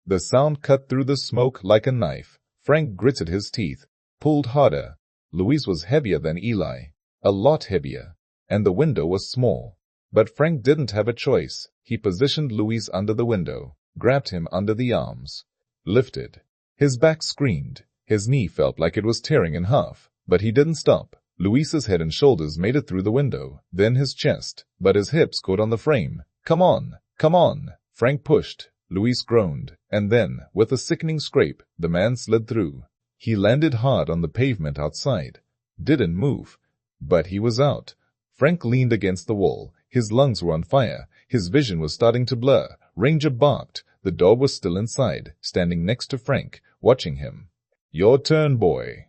The sound cut through the smoke like a knife. Frank gritted his teeth, pulled harder. Luis was heavier than Eli. A lot heavier. And the window was small. But Frank didn't have a choice. He positioned Luis under the window, grabbed him under the arms, lifted. His back screamed. His knee felt like it was tearing in half, but he didn't stop. Luis's head and shoulders made it through the window, then his chest, but his hips caught on the frame. Come on, come on. Frank pushed. Luis groaned, and then, with a sickening scrape, the man slid through. He landed hard on the pavement outside. Didn't move. But he was out. Frank leaned against the wall. His lungs were on fire. His vision was starting to blur. Ranger barked. The dog was still inside, standing next to Frank, watching him. Your turn, boy.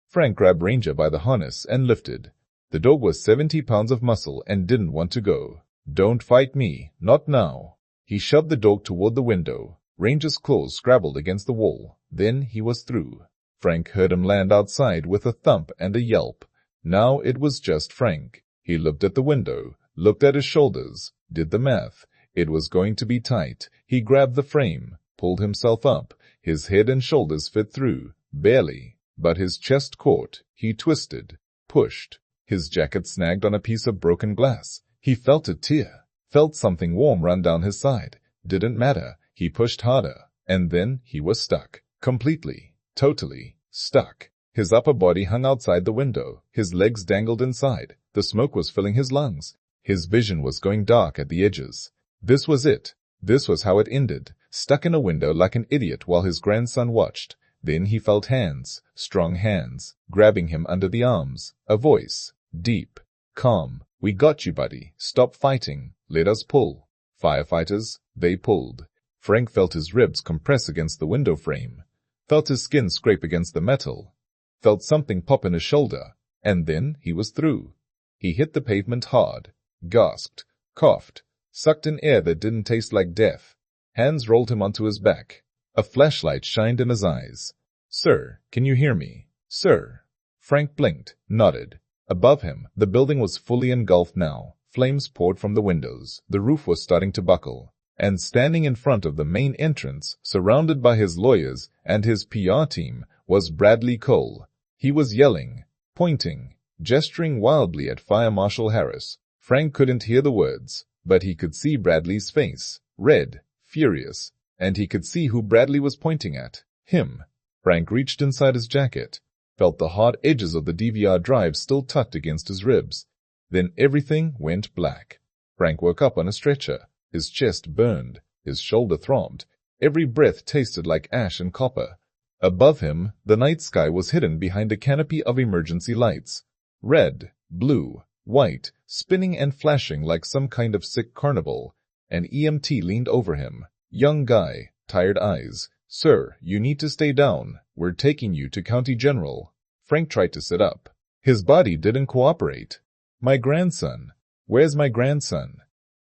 Frank grabbed Ranger by the harness and lifted. The dog was 70 pounds of muscle and didn't want to go. Don't fight me. Not now. He shoved the dog toward the window. Ranger's claws scrabbled against the wall. Then he was through. Frank heard him land outside with a thump and a yelp. Now it was just Frank. He looked at the window, looked at his shoulders, did the math. It was going to be tight. He grabbed the frame, pulled himself up. His head and shoulders fit through, barely, but his chest caught. He twisted, pushed. His jacket snagged on a piece of broken glass. He felt a tear, felt something warm run down his side. Didn't matter. He pushed harder, and then he was stuck. Completely, totally, stuck. His upper body hung outside the window. His legs dangled inside. The smoke was filling his lungs. His vision was going dark at the edges. This was it. This was how it ended. Stuck in a window like an idiot while his grandson watched. Then he felt hands, strong hands, grabbing him under the arms. A voice, deep, calm. We got you, buddy. Stop fighting. Let us pull. Firefighters, they pulled. Frank felt his ribs compress against the window frame. Felt his skin scrape against the metal. Felt something pop in his shoulder. And then he was through. He hit the pavement hard, gasped, coughed, sucked in air that didn't taste like death. Hands rolled him onto his back. A flashlight shined in his eyes. Sir, can you hear me? Sir. Frank blinked, nodded. Above him, the building was fully engulfed now. Flames poured from the windows. The roof was starting to buckle. And standing in front of the main entrance, surrounded by his lawyers and his PR team, was Bradley Cole. He was yelling, pointing, gesturing wildly at Fire Marshal Harris. Frank couldn't hear the words, but he could see Bradley's face, red, furious, and he could see who Bradley was pointing at. Him. Frank reached inside his jacket, felt the hard edges of the DVR drive still tucked against his ribs. Then everything went black. Frank woke up on a stretcher. His chest burned, his shoulder throbbed. Every breath tasted like ash and copper. Above him, the night sky was hidden behind a canopy of emergency lights. Red, blue, white, spinning and flashing like some kind of sick carnival. An EMT leaned over him. Young guy, tired eyes. "Sir, you need to stay down. We're taking you to County General." Frank tried to sit up. His body didn't cooperate. "My grandson. Where's my grandson?"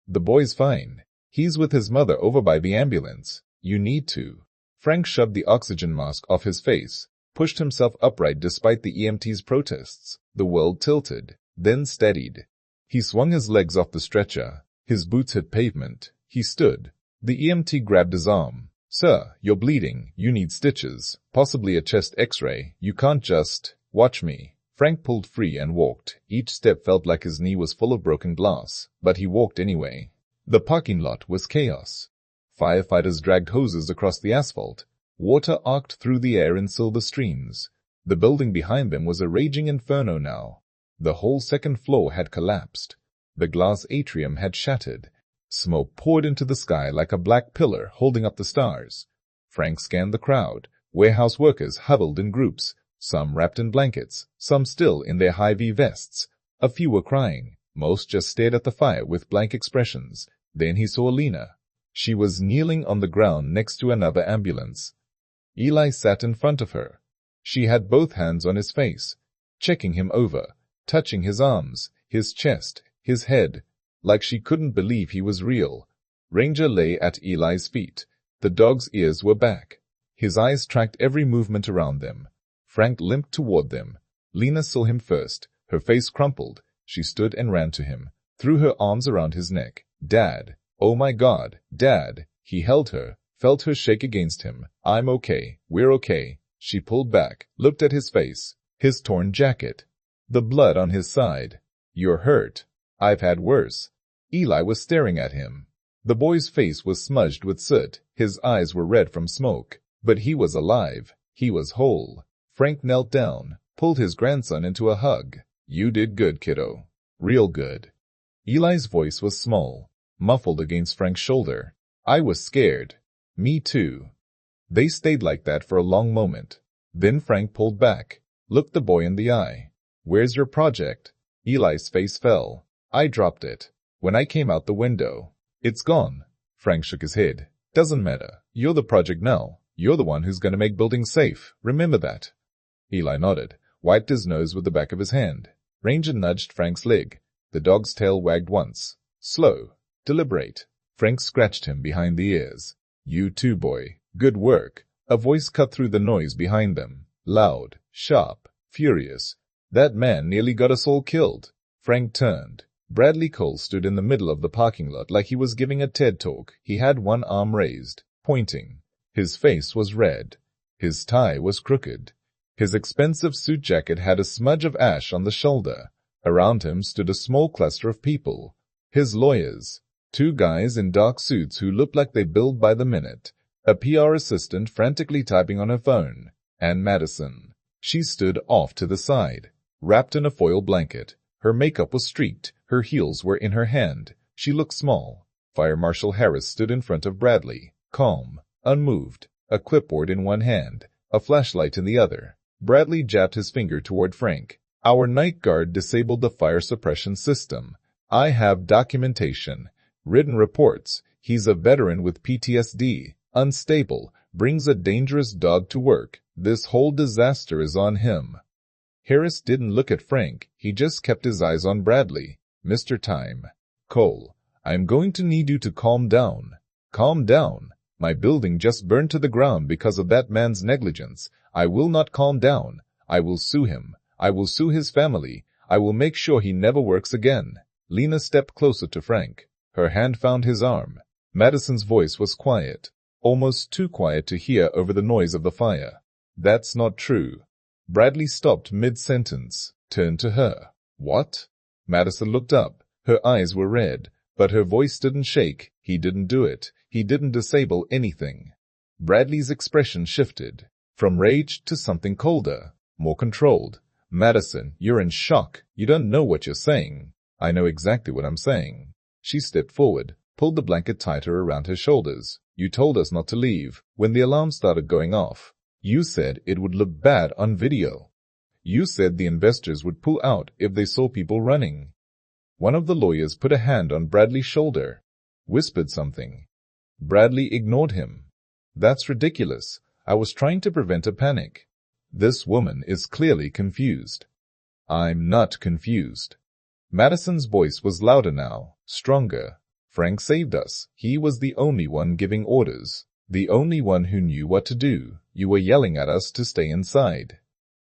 "The boy's fine. He's with his mother over by the ambulance. You need to." Frank shoved the oxygen mask off his face, pushed himself upright despite the EMT's protests. The world tilted, then steadied. He swung his legs off the stretcher. His boots hit pavement. He stood. The EMT grabbed his arm. "Sir, you're bleeding. You need stitches. Possibly a chest x-ray. You can't just... Watch me." Frank pulled free and walked. Each step felt like his knee was full of broken glass, but he walked anyway. The parking lot was chaos. Firefighters dragged hoses across the asphalt. Water arced through the air in silver streams. The building behind them was a raging inferno now. The whole second floor had collapsed. The glass atrium had shattered. Smoke poured into the sky like a black pillar holding up the stars. Frank scanned the crowd. Warehouse workers huddled in groups, some wrapped in blankets, some still in their high-V vests. A few were crying. Most just stared at the fire with blank expressions. Then he saw Lena. She was kneeling on the ground next to another ambulance. Eli sat in front of her. She had both hands on his face, checking him over, touching his arms, his chest, his head, like she couldn't believe he was real. Ranger lay at Eli's feet. The dog's ears were back. His eyes tracked every movement around them. Frank limped toward them. Lena saw him first. Her face crumpled. She stood and ran to him, threw her arms around his neck. "Dad. Oh my God, Dad." He held her, felt her shake against him. "I'm okay. We're okay." She pulled back, looked at his face, his torn jacket, the blood on his side. "You're hurt." "I've had worse." Eli was staring at him. The boy's face was smudged with soot. His eyes were red from smoke. But he was alive. He was whole. Frank knelt down, pulled his grandson into a hug. "You did good, kiddo. Real good." Eli's voice was small, muffled against Frank's shoulder. "I was scared." "Me too." They stayed like that for a long moment. Then Frank pulled back, looked the boy in the eye. "Where's your project?" Eli's face fell. "I dropped it when I came out the window." "It's gone." Frank shook his head. "Doesn't matter. You're the project now. You're the one who's going to make buildings safe. Remember that." Eli nodded, wiped his nose with the back of his hand. Ranger nudged Frank's leg. The dog's tail wagged once. Slow. Deliberate. Frank scratched him behind the ears. "You too, boy. Good work." A voice cut through the noise behind them. Loud, sharp, furious. "That man nearly got us all killed." Frank turned. Bradley Cole stood in the middle of the parking lot like he was giving a TED talk. He had one arm raised, pointing. His face was red. His tie was crooked. His expensive suit jacket had a smudge of ash on the shoulder. Around him stood a small cluster of people. His lawyers. 2 guys in dark suits who looked like they billed by the minute. A PR assistant frantically typing on her phone. And Madison. She stood off to the side, wrapped in a foil blanket. Her makeup was streaked. Her heels were in her hand. She looked small. Fire Marshal Harris stood in front of Bradley, calm, unmoved, a clipboard in one hand, a flashlight in the other. Bradley jabbed his finger toward Frank. "Our night guard disabled the fire suppression system. I have documentation, written reports. He's a veteran with PTSD, unstable, brings a dangerous dog to work. This whole disaster is on him." Harris didn't look at Frank. He just kept his eyes on Bradley. "Mr. Time. Cole, I'm going to need you to calm down." "Calm down? My building just burned to the ground because of that man's negligence. I will not calm down. I will sue him. I will sue his family. I will make sure he never works again." Lena stepped closer to Frank. Her hand found his arm. Madison's voice was quiet, almost too quiet to hear over the noise of the fire. "That's not true." Bradley stopped mid-sentence, turned to her. What? Madison looked up. Her eyes were red, but her voice didn't shake. He didn't do it. He didn't disable anything. Bradley's expression shifted, from rage to something colder, more controlled. Madison, you're in shock. You don't know what you're saying. I know exactly what I'm saying. She stepped forward, pulled the blanket tighter around her shoulders. You told us not to leave when the alarm started going off. You said it would look bad on video. You said the investors would pull out if they saw people running. One of the lawyers put a hand on Bradley's shoulder, whispered something. Bradley ignored him. That's ridiculous. I was trying to prevent a panic. This woman is clearly confused. I'm not confused. Madison's voice was louder now, stronger. Frank saved us. He was the only one giving orders, the only one who knew what to do. You were yelling at us to stay inside.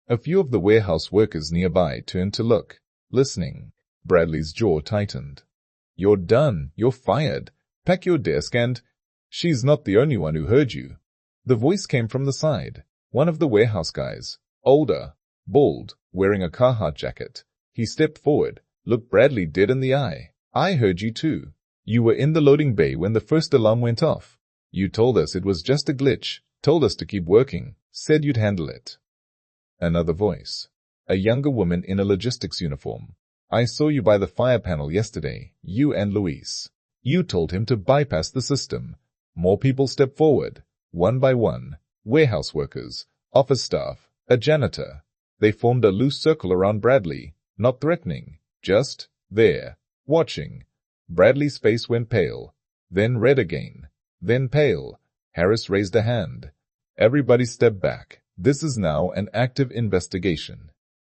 A few of the warehouse workers nearby turned to look, listening. Bradley's jaw tightened. You're done. You're fired. Pack your desk and— She's not the only one who heard you. The voice came from the side. One of the warehouse guys, older, bald, wearing a Carhartt jacket. He stepped forward, looked Bradley dead in the eye. I heard you too. You were in the loading bay when the first alarm went off. You told us it was just a glitch, told us to keep working, said you'd handle it. Another voice. A younger woman in a logistics uniform. I saw you by the fire panel yesterday, you and Luis. You told him to bypass the system. More people stepped forward, one by one. Warehouse workers, office staff, a janitor. They formed a loose circle around Bradley, not threatening, just there, watching. Bradley's face went pale, then red again, then pale. Harris raised a hand. Everybody stepped back. This is now an active investigation.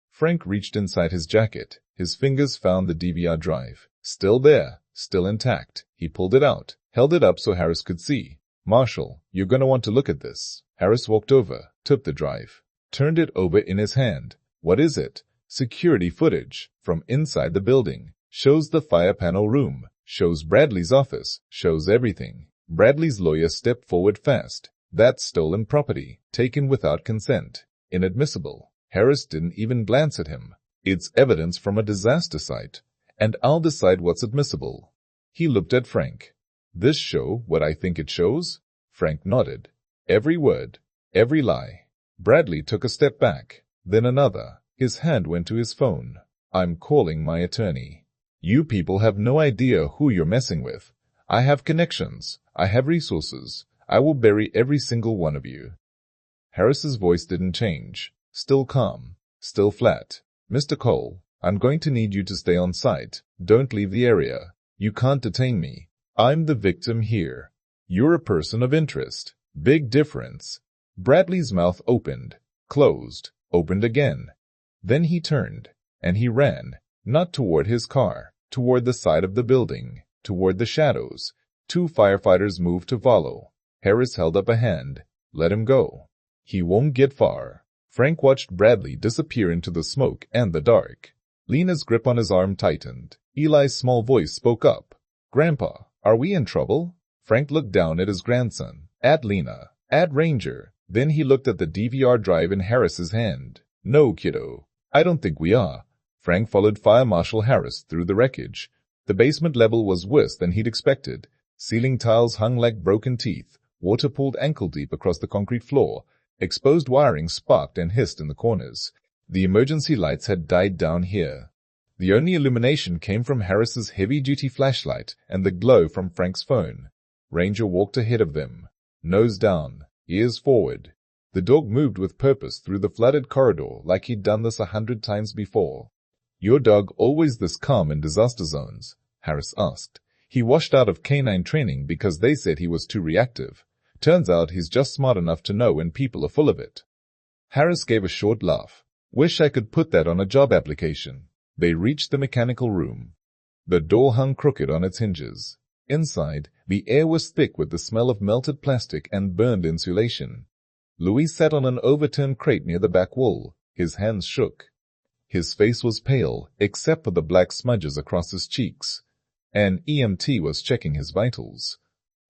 Frank reached inside his jacket. His fingers found the DVR drive. Still there, still intact. He pulled it out, held it up so Harris could see. Marshall, you're gonna want to look at this. Harris walked over, took the drive, turned it over in his hand. What is it? Security footage from inside the building. Shows the fire panel room. Shows Bradley's office. Shows everything. Bradley's lawyer stepped forward fast. That's stolen property, taken without consent. Inadmissible. Harris didn't even glance at him. It's evidence from a disaster site, and I'll decide what's admissible. He looked at Frank. This show what I think it shows? Frank nodded. Every word, every lie. Bradley took a step back, then another. His hand went to his phone. I'm calling my attorney. You people have no idea who you're messing with. I have connections. I have resources. I will bury every single one of you. Harris's voice didn't change. Still calm. Still flat. Mr. Cole, I'm going to need you to stay on site. Don't leave the area. You can't detain me. I'm the victim here. You're a person of interest. Big difference. Bradley's mouth opened, closed, opened again. Then he turned, and he ran, not toward his car, toward the side of the building, toward the shadows. 2 firefighters moved to follow. Harris held up a hand. Let him go. He won't get far. Frank watched Bradley disappear into the smoke and the dark. Lena's grip on his arm tightened. Eli's small voice spoke up. Grandpa, are we in trouble? Frank looked down at his grandson, at Lena, at Ranger. Then he looked at the DVR drive in Harris's hand. No, kiddo. I don't think we are. Frank followed Fire Marshal Harris through the wreckage. The basement level was worse than he'd expected. Ceiling tiles hung like broken teeth. Water pooled ankle-deep across the concrete floor. Exposed wiring sparked and hissed in the corners. The emergency lights had died down here. The only illumination came from Harris's heavy-duty flashlight and the glow from Frank's phone. Ranger walked ahead of them, nose down, ears forward. The dog moved with purpose through the flooded corridor like he'd done this 100 times before. Your dog always this calm in disaster zones? Harris asked. He washed out of canine training because they said he was too reactive. Turns out he's just smart enough to know when people are full of it. Harris gave a short laugh. Wish I could put that on a job application. They reached the mechanical room. The door hung crooked on its hinges. Inside, the air was thick with the smell of melted plastic and burned insulation. Luis sat on an overturned crate near the back wall. His hands shook. His face was pale, except for the black smudges across his cheeks. An EMT was checking his vitals.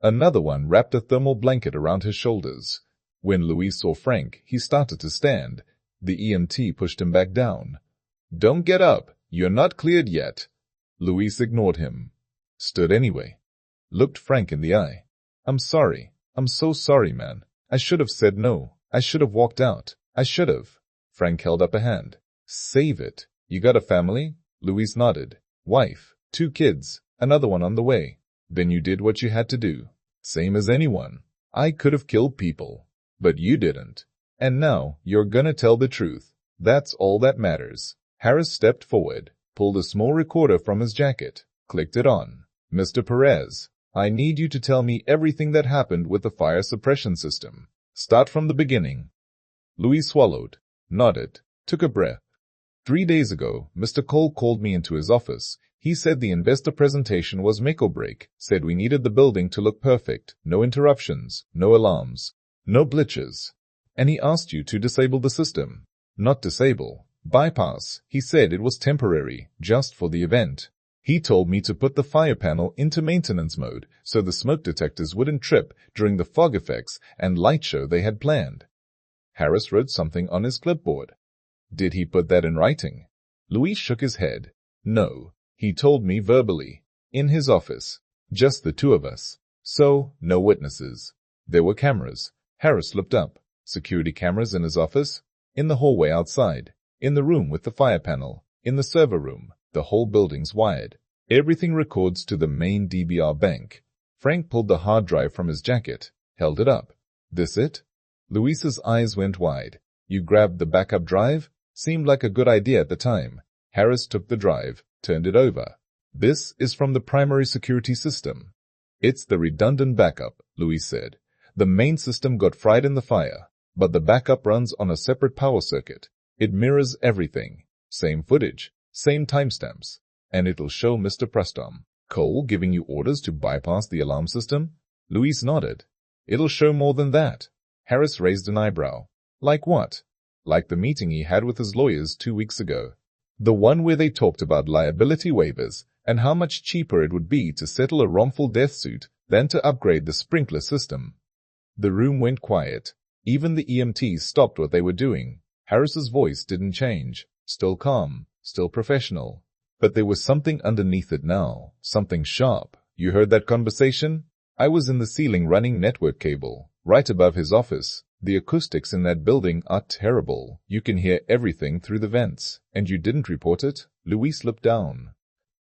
Another one wrapped a thermal blanket around his shoulders. When Luis saw Frank, he started to stand. The EMT pushed him back down. Don't get up. You're not cleared yet. Luis ignored him. Stood anyway. Looked Frank in the eye. I'm sorry. I'm so sorry, man. I should have said no. I should have walked out. I should have. Frank held up a hand. Save it. You got a family? Luis nodded. Wife, 2 kids, another one on the way. Then you did what you had to do. Same as anyone. I could have killed people. But you didn't. And now you're gonna tell the truth. That's all that matters. Harris stepped forward, pulled a small recorder from his jacket, clicked it on. Mr. Perez, I need you to tell me everything that happened with the fire suppression system. Start from the beginning. Louis swallowed, nodded, took a breath. 3 days ago, Mr. Cole called me into his office. He said the investor presentation was make or break, said we needed the building to look perfect, no interruptions, no alarms, no glitches. And he asked you to disable the system. Not disable, bypass. He said it was temporary, just for the event. He told me to put the fire panel into maintenance mode so the smoke detectors wouldn't trip during the fog effects and light show they had planned. Harris wrote something on his clipboard. Did he put that in writing? Louis shook his head. No, he told me verbally. In his office. Just the 2 of us. So, no witnesses. There were cameras. Harris looked up. Security cameras in his office? In the hallway outside. In the room with the fire panel. In the server room. The whole building's wired. Everything records to the main DBR bank. Frank pulled the hard drive from his jacket. Held it up. This it? Luis's eyes went wide. You grabbed the backup drive? Seemed like a good idea at the time. Harris took the drive, turned it over. This is from the primary security system. It's the redundant backup, Louis said. The main system got fried in the fire, but the backup runs on a separate power circuit. It mirrors everything. Same footage, same timestamps. And it'll show Mr. Preston Cole giving you orders to bypass the alarm system? Louis nodded. It'll show more than that. Harris raised an eyebrow. Like what? Like the meeting he had with his lawyers 2 weeks ago. The one where they talked about liability waivers and how much cheaper it would be to settle a wrongful death suit than to upgrade the sprinkler system. The room went quiet. Even the EMTs stopped what they were doing. Harris's voice didn't change. Still calm, still professional. But there was something underneath it now. Something sharp. You heard that conversation? I was in the ceiling running network cable, right above his office. The acoustics in that building are terrible. You can hear everything through the vents. And you didn't report it? Louis looked down.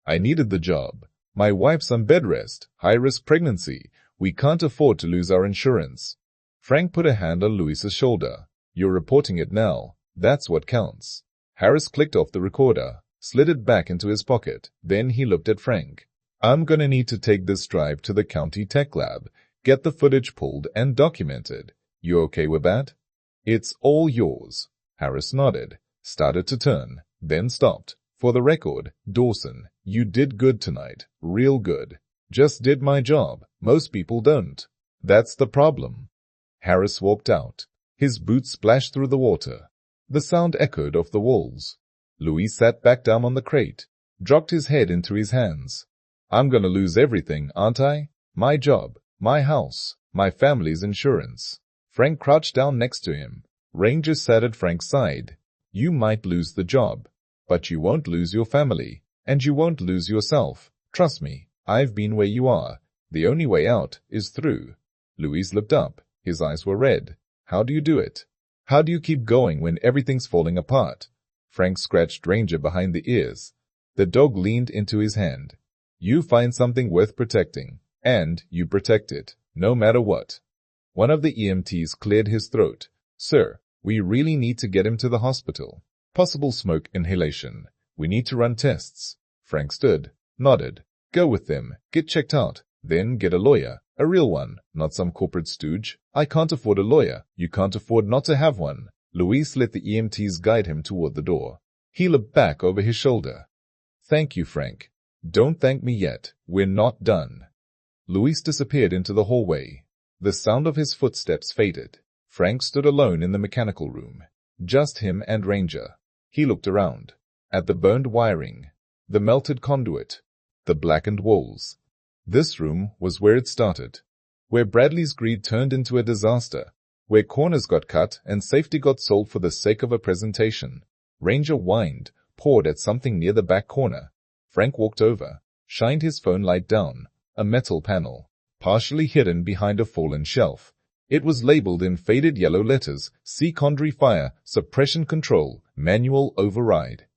I needed the job. My wife's on bed rest, high-risk pregnancy. We can't afford to lose our insurance. Frank put a hand on Louis's shoulder. You're reporting it now. That's what counts. Harris clicked off the recorder, slid it back into his pocket. Then he looked at Frank. I'm gonna need to take this drive to the county tech lab, get the footage pulled and documented. You okay with that? It's all yours. Harris nodded, started to turn, then stopped. For the record, Dawson, you did good tonight. Real good. Just did my job. Most people don't. That's the problem. Harris walked out. His boots splashed through the water. The sound echoed off the walls. Louis sat back down on the crate, dropped his head into his hands. I'm gonna lose everything, aren't I? My job, my house, my family's insurance. Frank crouched down next to him. Ranger sat at Frank's side. You might lose the job, but you won't lose your family, and you won't lose yourself. Trust me, I've been where you are. The only way out is through. Louis looked up. His eyes were red. How do you do it? How do you keep going when everything's falling apart? Frank scratched Ranger behind the ears. The dog leaned into his hand. You find something worth protecting, and you protect it, no matter what. One of the EMTs cleared his throat. Sir, we really need to get him to the hospital. Possible smoke inhalation. We need to run tests. Frank stood, nodded. Go with them, get checked out, then get a lawyer. A real one, not some corporate stooge. I can't afford a lawyer. You can't afford not to have one. Louis let the EMTs guide him toward the door. He looked back over his shoulder. Thank you, Frank. Don't thank me yet. We're not done. Louis disappeared into the hallway. The sound of his footsteps faded. Frank stood alone in the mechanical room. Just him and Ranger. He looked around. At the burned wiring, the melted conduit, the blackened walls. This room was where it started, where Bradley's greed turned into a disaster, where corners got cut and safety got sold for the sake of a presentation. Ranger whined, pawed at something near the back corner. Frank walked over, shined his phone light down. A metal panel, partially hidden behind a fallen shelf. It was labeled in faded yellow letters, Secondary Fire, Suppression Control, Manual Override.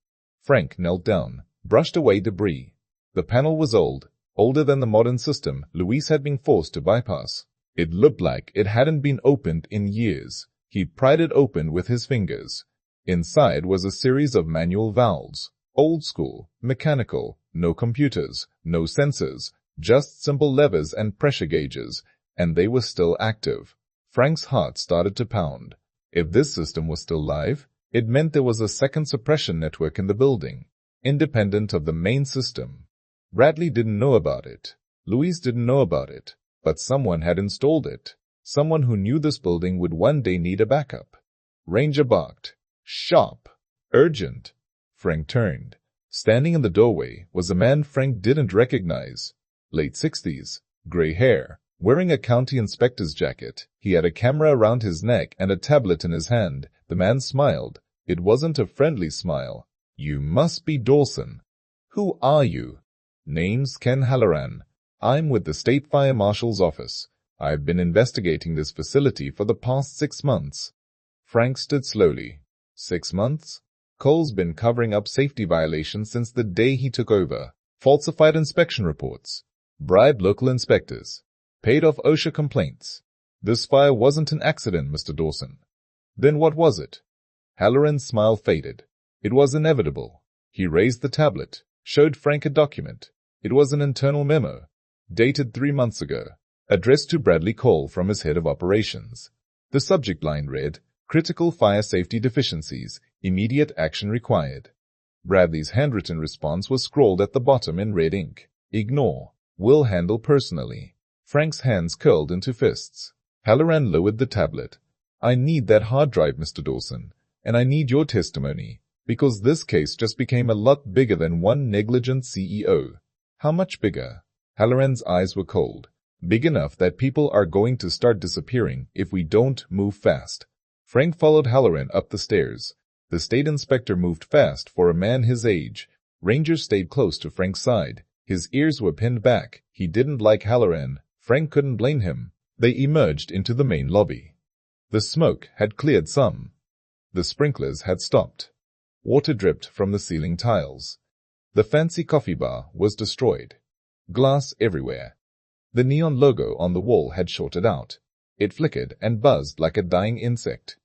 Frank knelt down, brushed away debris. The panel was old, older than the modern system Luis had been forced to bypass. It looked like it hadn't been opened in years. He pried it open with his fingers. Inside was a series of manual valves, old school, mechanical, no computers, no sensors, just simple levers and pressure gauges, and they were still active. Frank's heart started to pound. If this system was still live, it meant there was a second suppression network in the building, independent of the main system. Bradley didn't know about it. Luis didn't know about it, but someone had installed it. Someone who knew this building would one day need a backup. Ranger barked. Sharp. Urgent. Frank turned. Standing in the doorway was a man Frank didn't recognize. Late 60s, gray hair, wearing a county inspector's jacket. He had a camera around his neck and a tablet in his hand. The man smiled. It wasn't a friendly smile. You must be Dawson. Who are you? Name's Ken Halloran. I'm with the State Fire Marshal's office. I've been investigating this facility for the past 6 months. Frank stood slowly. 6 months? Cole's been covering up safety violations since the day he took over. Falsified inspection reports. Bribed local inspectors. Paid off OSHA complaints. This fire wasn't an accident, Mr. Dawson. Then what was it? Halloran's smile faded. It was inevitable. He raised the tablet, showed Frank a document. It was an internal memo, dated 3 months ago, addressed to Bradley Cole from his head of operations. The subject line read, Critical Fire Safety Deficiencies, Immediate Action Required. Bradley's handwritten response was scrawled at the bottom in red ink. Ignore. Will handle personally. Frank's hands curled into fists. Halloran lowered the tablet. I need that hard drive, Mr. Dawson, and I need your testimony, because this case just became a lot bigger than one negligent CEO. How much bigger? Halloran's eyes were cold. Big enough that people are going to start disappearing if we don't move fast. Frank followed Halloran up the stairs. The state inspector moved fast for a man his age. Ranger stayed close to Frank's side. His ears were pinned back. He didn't like Halloran. Frank couldn't blame him. They emerged into the main lobby. The smoke had cleared some. The sprinklers had stopped. Water dripped from the ceiling tiles. The fancy coffee bar was destroyed. Glass everywhere. The neon logo on the wall had shorted out. It flickered and buzzed like a dying insect.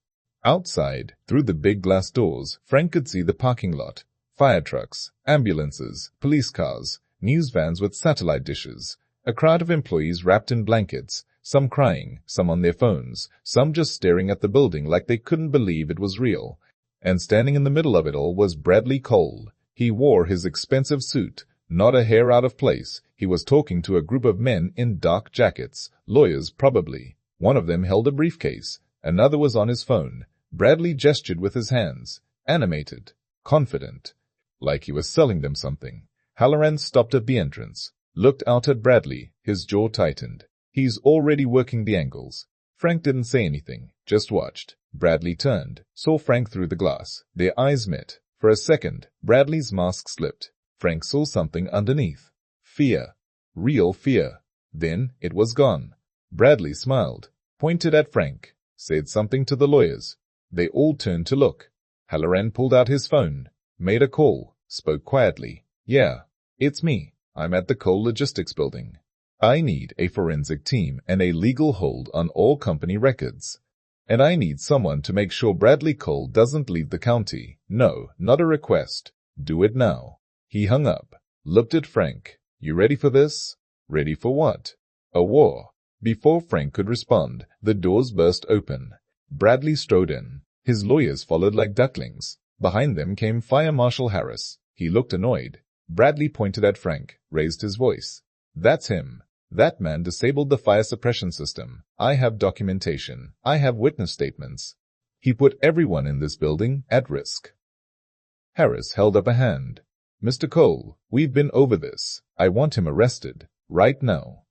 Outside, through the big glass doors, Frank could see the parking lot. Fire trucks, ambulances, police cars, news vans with satellite dishes, a crowd of employees wrapped in blankets, some crying, some on their phones, some just staring at the building like they couldn't believe it was real. And standing in the middle of it all was Bradley Cole. He wore his expensive suit, not a hair out of place. He was talking to a group of men in dark jackets, lawyers probably. One of them held a briefcase. Another was on his phone. Bradley gestured with his hands, animated, confident, like he was selling them something. Halloran stopped at the entrance, looked out at Bradley, his jaw tightened. He's already working the angles. Frank didn't say anything, just watched. Bradley turned, saw Frank through the glass. Their eyes met. For a second, Bradley's mask slipped. Frank saw something underneath. Fear. Real fear. Then it was gone. Bradley smiled, pointed at Frank, said something to the lawyers. They all turned to look. Halloran pulled out his phone, made a call, spoke quietly. Yeah, it's me. I'm at the Cole Logistics building. I need a forensic team and a legal hold on all company records. And I need someone to make sure Bradley Cole doesn't leave the county. No, not a request. Do it now. He hung up, looked at Frank. You ready for this? Ready for what? A war. Before Frank could respond, the doors burst open. Bradley strode in. His lawyers followed like ducklings. Behind them came Fire Marshal Harris. He looked annoyed. Bradley pointed at Frank, raised his voice. That's him. That man disabled the fire suppression system. I have documentation. I have witness statements. He put everyone in this building at risk. Harris held up a hand. Mr. Cole, we've been over this. I want him arrested. Right now.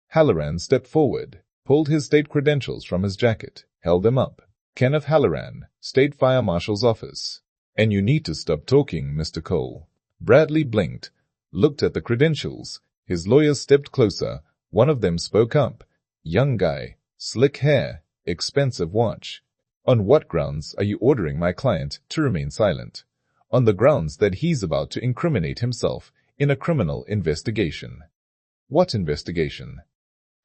Halloran stepped forward, pulled his state credentials from his jacket, held them up. Kenneth Halloran, State Fire Marshal's Office. And you need to stop talking, Mr. Cole. Bradley blinked, looked at the credentials. His lawyers stepped closer. One of them spoke up. Young guy, slick hair, expensive watch. On what grounds are you ordering my client to remain silent? On the grounds that he's about to incriminate himself in a criminal investigation. What investigation?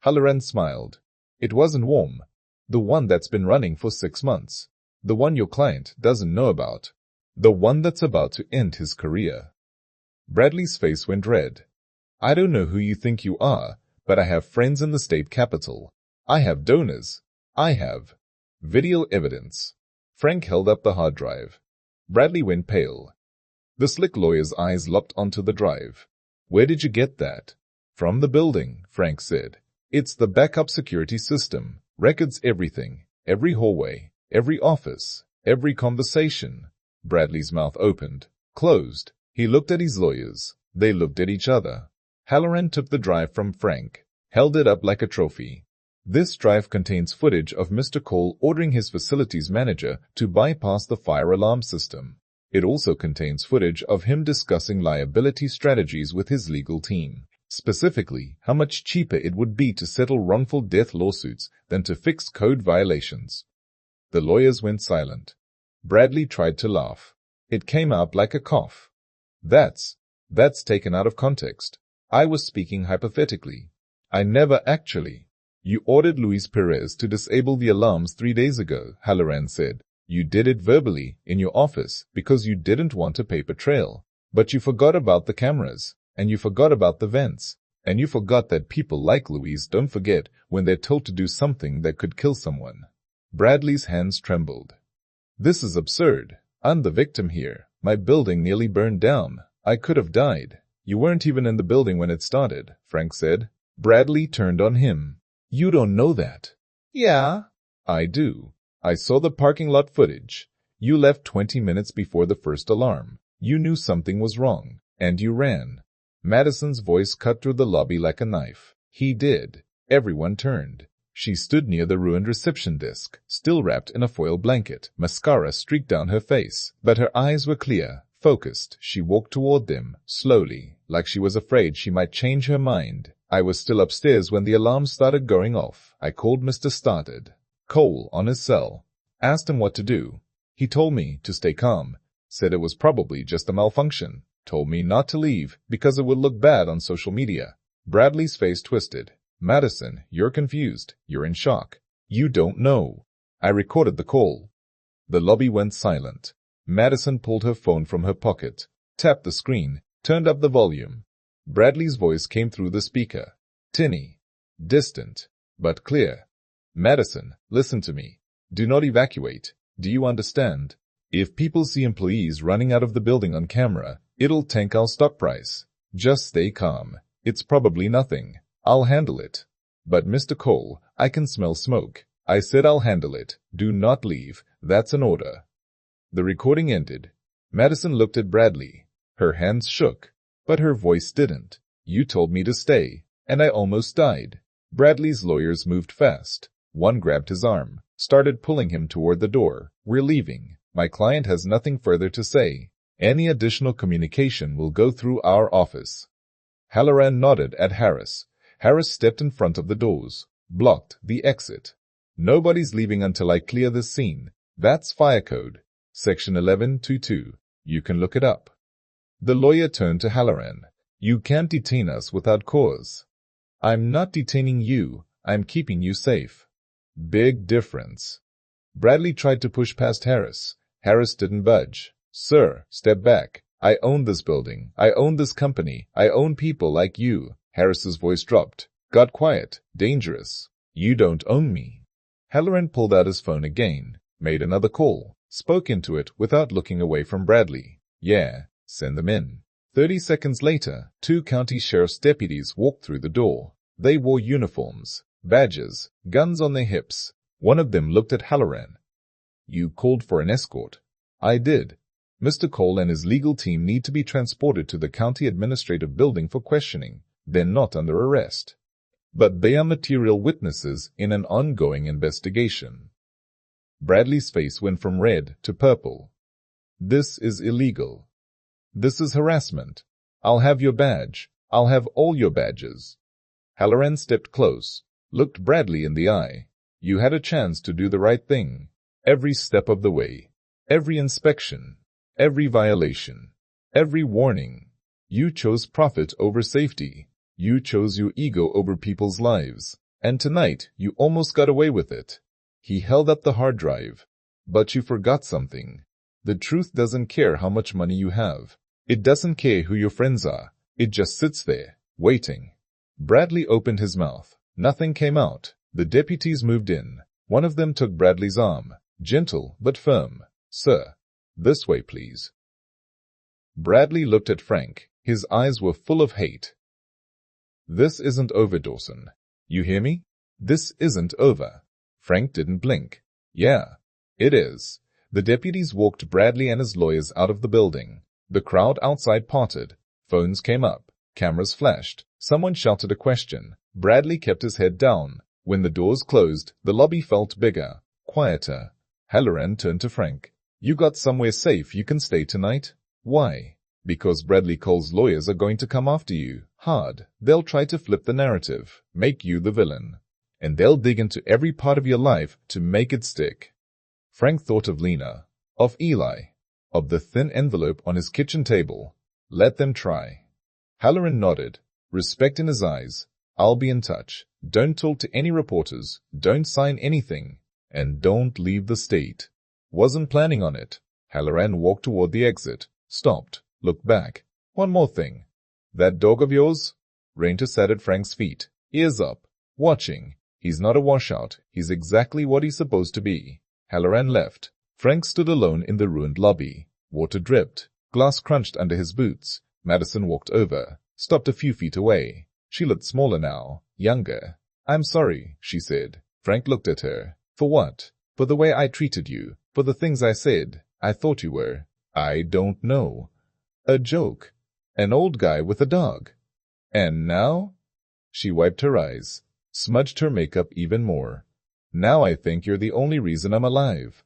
Halloran smiled. It wasn't warm. The one that's been running for 6 months. The one your client doesn't know about. The one that's about to end his career. Bradley's face went red. I don't know who you think you are, but I have friends in the state capitol. I have donors. I have video evidence. Frank held up the hard drive. Bradley went pale. The slick lawyer's eyes locked onto the drive. Where did you get that? From the building, Frank said. It's the backup security system. Records everything. Every hallway. Every office. Every conversation. Bradley's mouth opened, closed. He looked at his lawyers. They looked at each other. Halloran took the drive from Frank, held it up like a trophy. This drive contains footage of Mr. Cole ordering his facilities manager to bypass the fire alarm system. It also contains footage of him discussing liability strategies with his legal team. Specifically, how much cheaper it would be to settle wrongful death lawsuits than to fix code violations. The lawyers went silent. Bradley tried to laugh. It came out like a cough. That's taken out of context. I was speaking hypothetically. I never actually. You ordered Luis Perez to disable the alarms 3 days ago, Halloran said. You did it verbally in your office because you didn't want a paper trail. But you forgot about the cameras, and you forgot about the vents, and you forgot that people like Luis don't forget when they're told to do something that could kill someone. Bradley's hands trembled. This is absurd. I'm the victim here. My building nearly burned down. I could have died. You weren't even in the building when it started, Frank said. Bradley turned on him. You don't know that. Yeah, I do. I saw the parking lot footage. You left 20 minutes before the first alarm. You knew something was wrong, and you ran. Madison's voice cut through the lobby like a knife. He did. Everyone turned. She stood near the ruined reception desk, still wrapped in a foil blanket. Mascara streaked down her face, but her eyes were clear, focused. She walked toward them, slowly, like she was afraid she might change her mind. I was still upstairs when the alarm started going off. I called Mr. Cole on his cell. Asked him what to do. He told me to stay calm. Said it was probably just a malfunction. Told me not to leave because it would look bad on social media. Bradley's face twisted. Madison, you're confused. You're in shock. You don't know. I recorded the call. The lobby went silent. Madison pulled her phone from her pocket, tapped the screen, turned up the volume. Bradley's voice came through the speaker. Tinny. Distant. But clear. Madison, listen to me. Do not evacuate. Do you understand? If people see employees running out of the building on camera, it'll tank our stock price. Just stay calm. It's probably nothing. I'll handle it. But Mr. Cole, I can smell smoke. I said I'll handle it. Do not leave. That's an order. The recording ended. Madison looked at Bradley. Her hands shook, but her voice didn't. You told me to stay, and I almost died. Bradley's lawyers moved fast. One grabbed his arm, started pulling him toward the door. We're leaving. My client has nothing further to say. Any additional communication will go through our office. Halloran nodded at Harris. Harris stepped in front of the doors, blocked the exit. Nobody's leaving until I clear this scene. That's fire code. Section 1122. You can look it up. The lawyer turned to Halloran. You can't detain us without cause. I'm not detaining you. I'm keeping you safe. Big difference. Bradley tried to push past Harris. Harris didn't budge. Sir, step back. I own this building. I own this company. I own people like you. Harris's voice dropped. Got quiet. Dangerous. You don't own me. Halloran pulled out his phone again, made another call, spoke into it without looking away from Bradley. Yeah, send them in. 30 seconds later, 2 county sheriff's deputies walked through the door. They wore uniforms, badges, guns on their hips. One of them looked at Halloran. You called for an escort. I did. Mr. Cole and his legal team need to be transported to the county administrative building for questioning. They're not under arrest. but they are material witnesses in an ongoing investigation. Bradley's face went from red to purple. This is illegal. This is harassment. I'll have your badge. I'll have all your badges. Halloran stepped close, looked Bradley in the eye. You had a chance to do the right thing. Every step of the way. Every inspection. Every violation. Every warning. You chose profit over safety. You chose your ego over people's lives. And tonight, you almost got away with it. He held up the hard drive. But you forgot something. The truth doesn't care how much money you have. It doesn't care who your friends are. It just sits there, waiting. Bradley opened his mouth. Nothing came out. The deputies moved in. One of them took Bradley's arm. Gentle but firm. Sir, this way please. Bradley looked at Frank. His eyes were full of hate. This isn't over, Dawson. You hear me? This isn't over. Frank didn't blink. Yeah, it is. The deputies walked Bradley and his lawyers out of the building. The crowd outside parted. Phones came up. Cameras flashed. Someone shouted a question. Bradley kept his head down. When the doors closed, the lobby felt bigger, quieter. Halloran turned to Frank. You got somewhere safe you can stay tonight? Why? Because Bradley Cole's lawyers are going to come after you. Hard. They'll try to flip the narrative, make you the villain. And they'll dig into every part of your life to make it stick. Frank thought of Lena, of Eli, of the thin envelope on his kitchen table. Let them try. Halloran nodded, respect in his eyes. I'll be in touch. Don't talk to any reporters. Don't sign anything. And don't leave the state. Wasn't planning on it. Halloran walked toward the exit, stopped, looked back. One more thing. That dog of yours? Ranger sat at Frank's feet, ears up, watching. He's not a washout. He's exactly what he's supposed to be. Halloran left. Frank stood alone in the ruined lobby. Water dripped. Glass crunched under his boots. Madison walked over, stopped a few feet away. She looked smaller now, younger. I'm sorry, she said. Frank looked at her. For what? For the way I treated you. For the things I said. I thought you were. I don't know. A joke. An old guy with a dog. And now? She wiped her eyes, smudged her makeup even more. Now I think you're the only reason I'm alive.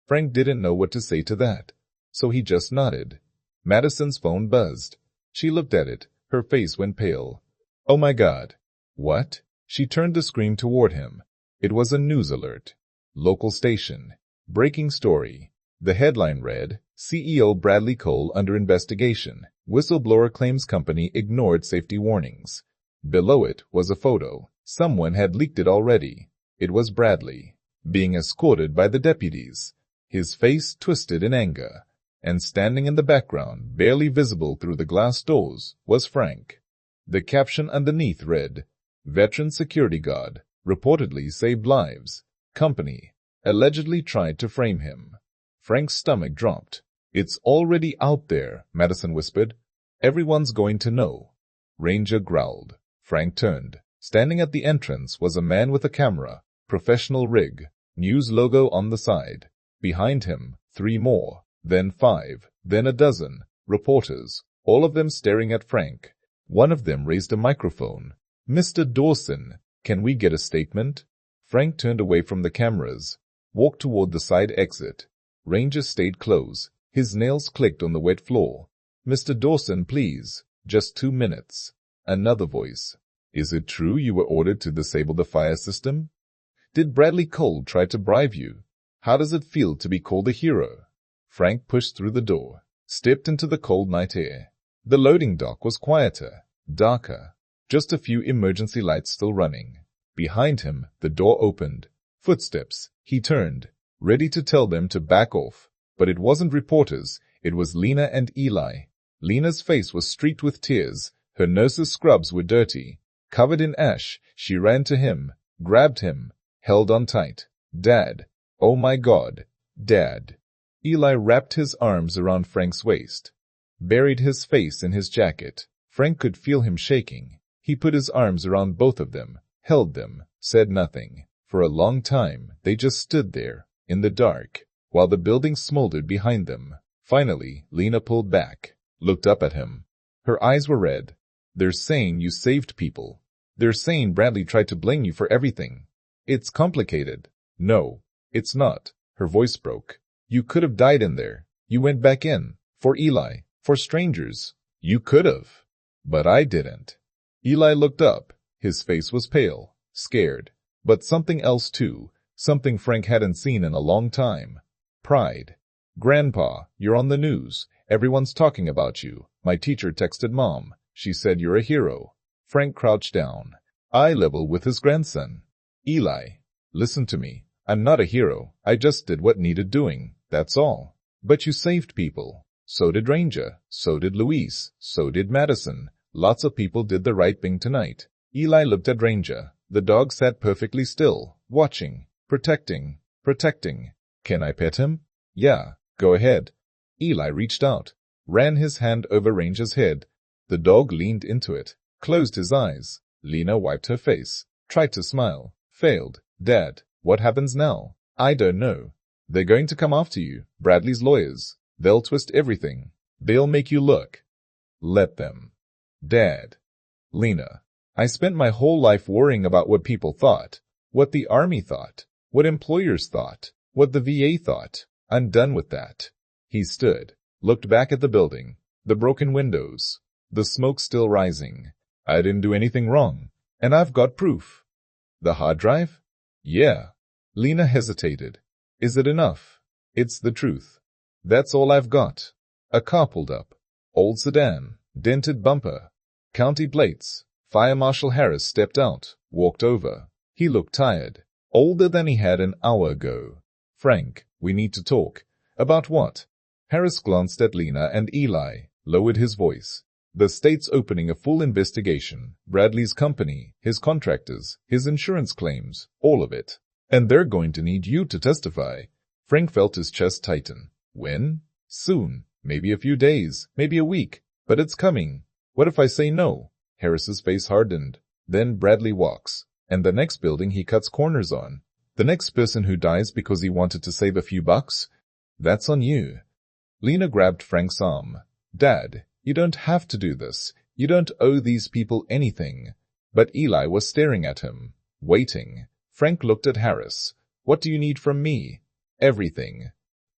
Frank didn't know what to say to that, so he just nodded. Madison's phone buzzed. She looked at it. Her face went pale. Oh my God. What? She turned the screen toward him. It was a news alert. Local station. Breaking story. The headline read, CEO Bradley Cole under investigation. Whistleblower claims company ignored safety warnings. Below it was a photo. Someone had leaked it already. It was Bradley, being escorted by the deputies. His face twisted in anger. And standing in the background, barely visible through the glass doors, was Frank. The caption underneath read, Veteran security guard, reportedly saved lives. Company, allegedly tried to frame him. Frank's stomach dropped. It's already out there, Madison whispered. Everyone's going to know. Ranger growled. Frank turned. Standing at the entrance was a man with a camera, professional rig, news logo on the side. Behind him, 3 more, then 5, then a dozen, reporters, all of them staring at Frank. One of them raised a microphone. Mr. Dawson, can we get a statement? Frank turned away from the cameras, walked toward the side exit. Ranger stayed close. His nails clicked on the wet floor. Mr. Dawson, please. Just 2 minutes. Another voice. Is it true you were ordered to disable the fire system? Did Bradley Cole try to bribe you? How does it feel to be called a hero? Frank pushed through the door, stepped into the cold night air. The loading dock was quieter, darker, just a few emergency lights still running. Behind him, the door opened. Footsteps. He turned, ready to tell them to back off. But it wasn't reporters, it was Lena and Eli. Lena's face was streaked with tears. Her nurse's scrubs were dirty. Covered in ash, she ran to him, grabbed him, held on tight. Dad. Oh my God. Dad. Eli wrapped his arms around Frank's waist, buried his face in his jacket. Frank could feel him shaking. He put his arms around both of them, held them, said nothing. For a long time, they just stood there, in the dark, while the building smoldered behind them. Finally, Lena pulled back, looked up at him. Her eyes were red. They're saying you saved people. They're saying Bradley tried to blame you for everything. It's complicated. No, it's not. Her voice broke. You could have died in there. You went back in. For Eli. For strangers. You could have. But I didn't. Eli looked up. His face was pale, scared. But something else too. Something Frank hadn't seen in a long time. Pride. Grandpa, you're on the news. Everyone's talking about you. My teacher texted Mom. She said you're a hero. Frank crouched down, eye level with his grandson. Eli, listen to me. I'm not a hero. I just did what needed doing. That's all. But you saved people. So did Ranger. So did Luis. So did Madison. Lots of people did the right thing tonight. Eli looked at Ranger. The dog sat perfectly still, watching, protecting. Can I pet him? Yeah, go ahead. Eli reached out, ran his hand over Ranger's head. The dog leaned into it, closed his eyes. Lena wiped her face, tried to smile, failed. Dad, what happens now? I don't know. They're going to come after you, Bradley's lawyers. They'll twist everything. They'll make you look. Let them. Dad. Lena, I spent my whole life worrying about what people thought, what the army thought, what employers thought, what the VA thought. I'm done with that. He stood, looked back at the building, the broken windows, the smoke still rising. I didn't do anything wrong, and I've got proof. The hard drive? Yeah. Lena hesitated. Is it enough? It's the truth. That's all I've got. A car pulled up. Old sedan, dented bumper, county plates. Fire Marshal Harris stepped out, walked over. He looked tired, older than he had an hour ago. Frank, we need to talk. About what? Harris glanced at Lena and Eli, lowered his voice. The state's opening a full investigation. Bradley's company, his contractors, his insurance claims, all of it. And they're going to need you to testify. Frank felt his chest tighten. When? Soon. Maybe a few days, maybe a week. But it's coming. What if I say no? Harris's face hardened. Then Bradley walks. And the next building he cuts corners on. The next person who dies because he wanted to save a few bucks? That's on you. Lena grabbed Frank's arm. Dad, you don't have to do this. You don't owe these people anything. But Eli was staring at him, waiting. Frank looked at Harris. What do you need from me? Everything.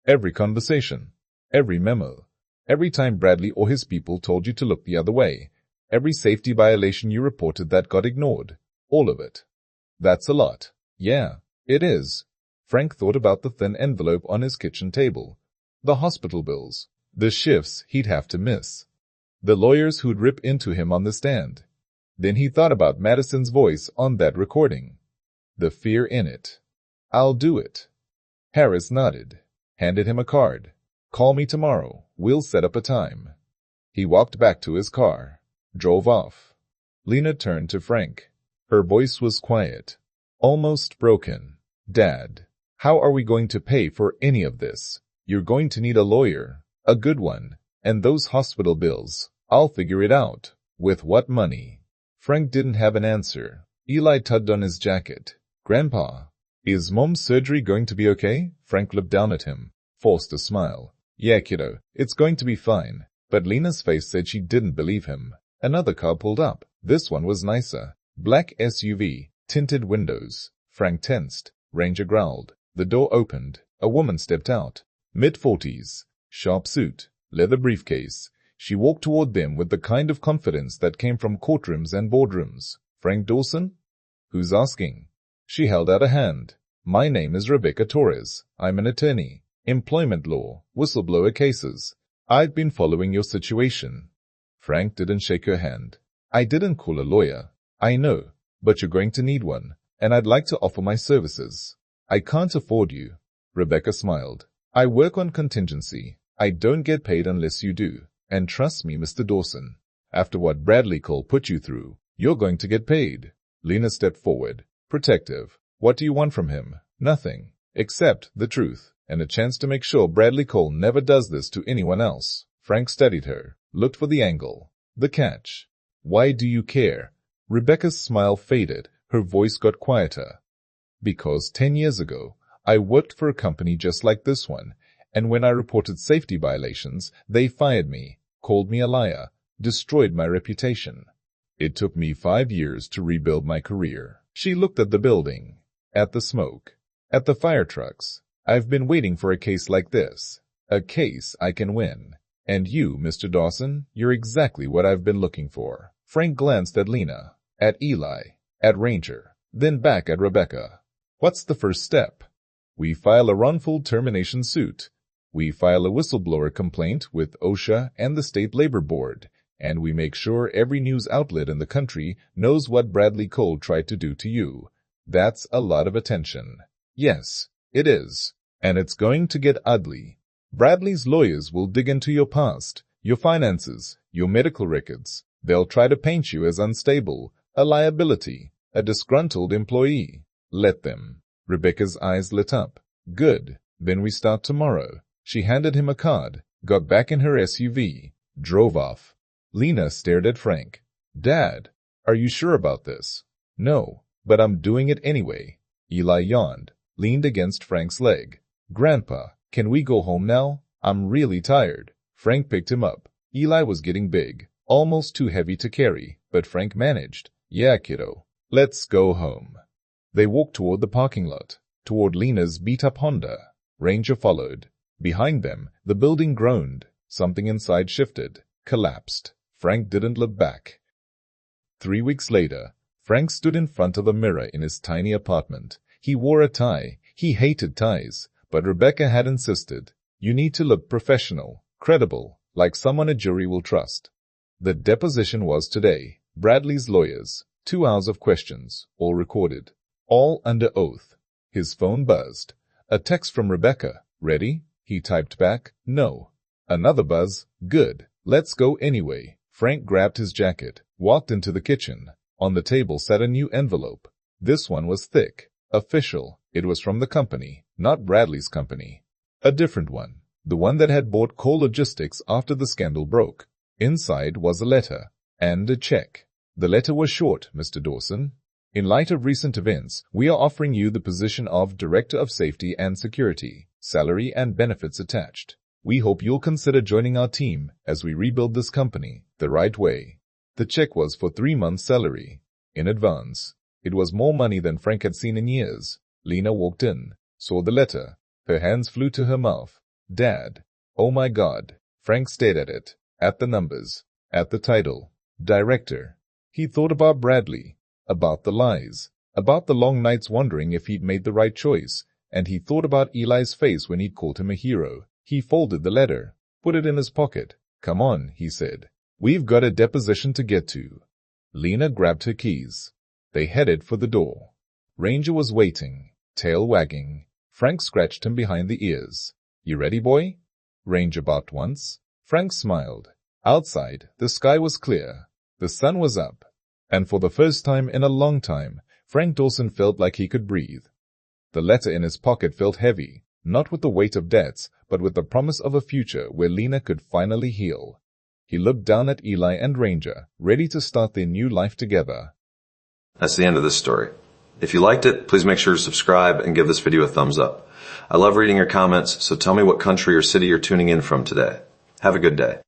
Every conversation. Every memo. Every time Bradley or his people told you to look the other way. Every safety violation you reported that got ignored. All of it. That's a lot. Yeah, it is. Frank thought about the thin envelope on his kitchen table. The hospital bills. The shifts he'd have to miss. The lawyers who'd rip into him on the stand. Then he thought about Madison's voice on that recording. The fear in it. I'll do it. Harris nodded, handed him a card. Call me tomorrow. We'll set up a time. He walked back to his car, drove off. Lena turned to Frank. Her voice was quiet, almost broken. Dad, how are we going to pay for any of this? You're going to need a lawyer, a good one, and those hospital bills. I'll figure it out. With what money? Frank didn't have an answer. Eli tugged on his jacket. Grandpa, is Mom's surgery going to be okay? Frank looked down at him, forced a smile. Yeah, kiddo, it's going to be fine. But Lena's face said she didn't believe him. Another car pulled up. This one was nicer. Black SUV, tinted windows. Frank tensed. Ranger growled. The door opened. A woman stepped out. Mid-40s. Sharp suit. Leather briefcase. She walked toward them with the kind of confidence that came from courtrooms and boardrooms. Frank Dawson? Who's asking? She held out a hand. My name is Rebecca Torres. I'm an attorney. Employment law. Whistleblower cases. I've been following your situation. Frank didn't shake her hand. I didn't call a lawyer. I know, but you're going to need one, and I'd like to offer my services. I can't afford you. Rebecca smiled. I work on contingency. I don't get paid unless you do. And trust me, Mr. Dawson, after what Bradley Cole put you through, you're going to get paid. Lena stepped forward, protective. What do you want from him? Nothing, except the truth, and a chance to make sure Bradley Cole never does this to anyone else. Frank studied her, looked for the angle, the catch. Why do you care? Rebecca's smile faded, her voice got quieter. Because 10 years ago, I worked for a company just like this one, and when I reported safety violations, they fired me, called me a liar, destroyed my reputation. It took me 5 years to rebuild my career. She looked at the building, at the smoke, at the fire trucks. I've been waiting for a case like this. A case I can win. And you, Mr. Dawson, you're exactly what I've been looking for. Frank glanced at Lena, at Eli, at Ranger, then back at Rebecca. What's the first step? We file a wrongful termination suit. We file a whistleblower complaint with OSHA and the State Labor Board, and we make sure every news outlet in the country knows what Bradley Cole tried to do to you. That's a lot of attention. Yes, it is. And it's going to get ugly. Bradley's lawyers will dig into your past, your finances, your medical records. They'll try to paint you as unstable, a liability, a disgruntled employee. Let them. Rebecca's eyes lit up. Good. Then we start tomorrow. She handed him a card, got back in her SUV, drove off. Lena stared at Frank. Dad, are you sure about this? No, but I'm doing it anyway. Eli yawned, leaned against Frank's leg. Grandpa, can we go home now? I'm really tired. Frank picked him up. Eli was getting big, almost too heavy to carry, but Frank managed. Yeah, kiddo. Let's go home. They walked toward the parking lot, toward Lena's beat-up Honda. Ranger followed. Behind them, the building groaned. Something inside shifted, collapsed. Frank didn't look back. 3 weeks later, Frank stood in front of a mirror in his tiny apartment. He wore a tie. He hated ties, but Rebecca had insisted. You need to look professional, credible, like someone a jury will trust. The deposition was today. Bradley's lawyers, 2 hours of questions, all recorded, all under oath. His phone buzzed. A text from Rebecca. Ready? He typed back, no. Another buzz. Good. Let's go anyway. Frank grabbed his jacket, walked into the kitchen. On the table sat a new envelope. This one was thick, official. It was from the company, not Bradley's company. A different one. The one that had bought Cole Logistics after the scandal broke. Inside was a letter and a check. The letter was short, Mr. Dawson. In light of recent events, we are offering you the position of Director of Safety and Security, salary and benefits attached. We hope you'll consider joining our team as we rebuild this company the right way. The check was for 3 months' salary, in advance. It was more money than Frank had seen in years. Lena walked in, saw the letter. Her hands flew to her mouth. Dad. Oh my God. Frank stared at it, at the numbers, at the title. Director. He thought about Bradley, about the lies, about the long nights wondering if he'd made the right choice, and he thought about Eli's face when he'd called him a hero. He folded the letter, put it in his pocket. Come on, he said. We've got a deposition to get to. Lena grabbed her keys. They headed for the door. Ranger was waiting, tail wagging. Frank scratched him behind the ears. You ready, boy? Ranger barked once. Frank smiled. Outside, the sky was clear. The sun was up. And for the first time in a long time, Frank Dawson felt like he could breathe. The letter in his pocket felt heavy, not with the weight of debts, but with the promise of a future where Lena could finally heal. He looked down at Eli and Ranger, ready to start their new life together. That's the end of this story. If you liked it, please make sure to subscribe and give this video a thumbs up. I love reading your comments, so tell me what country or city you're tuning in from today. Have a good day.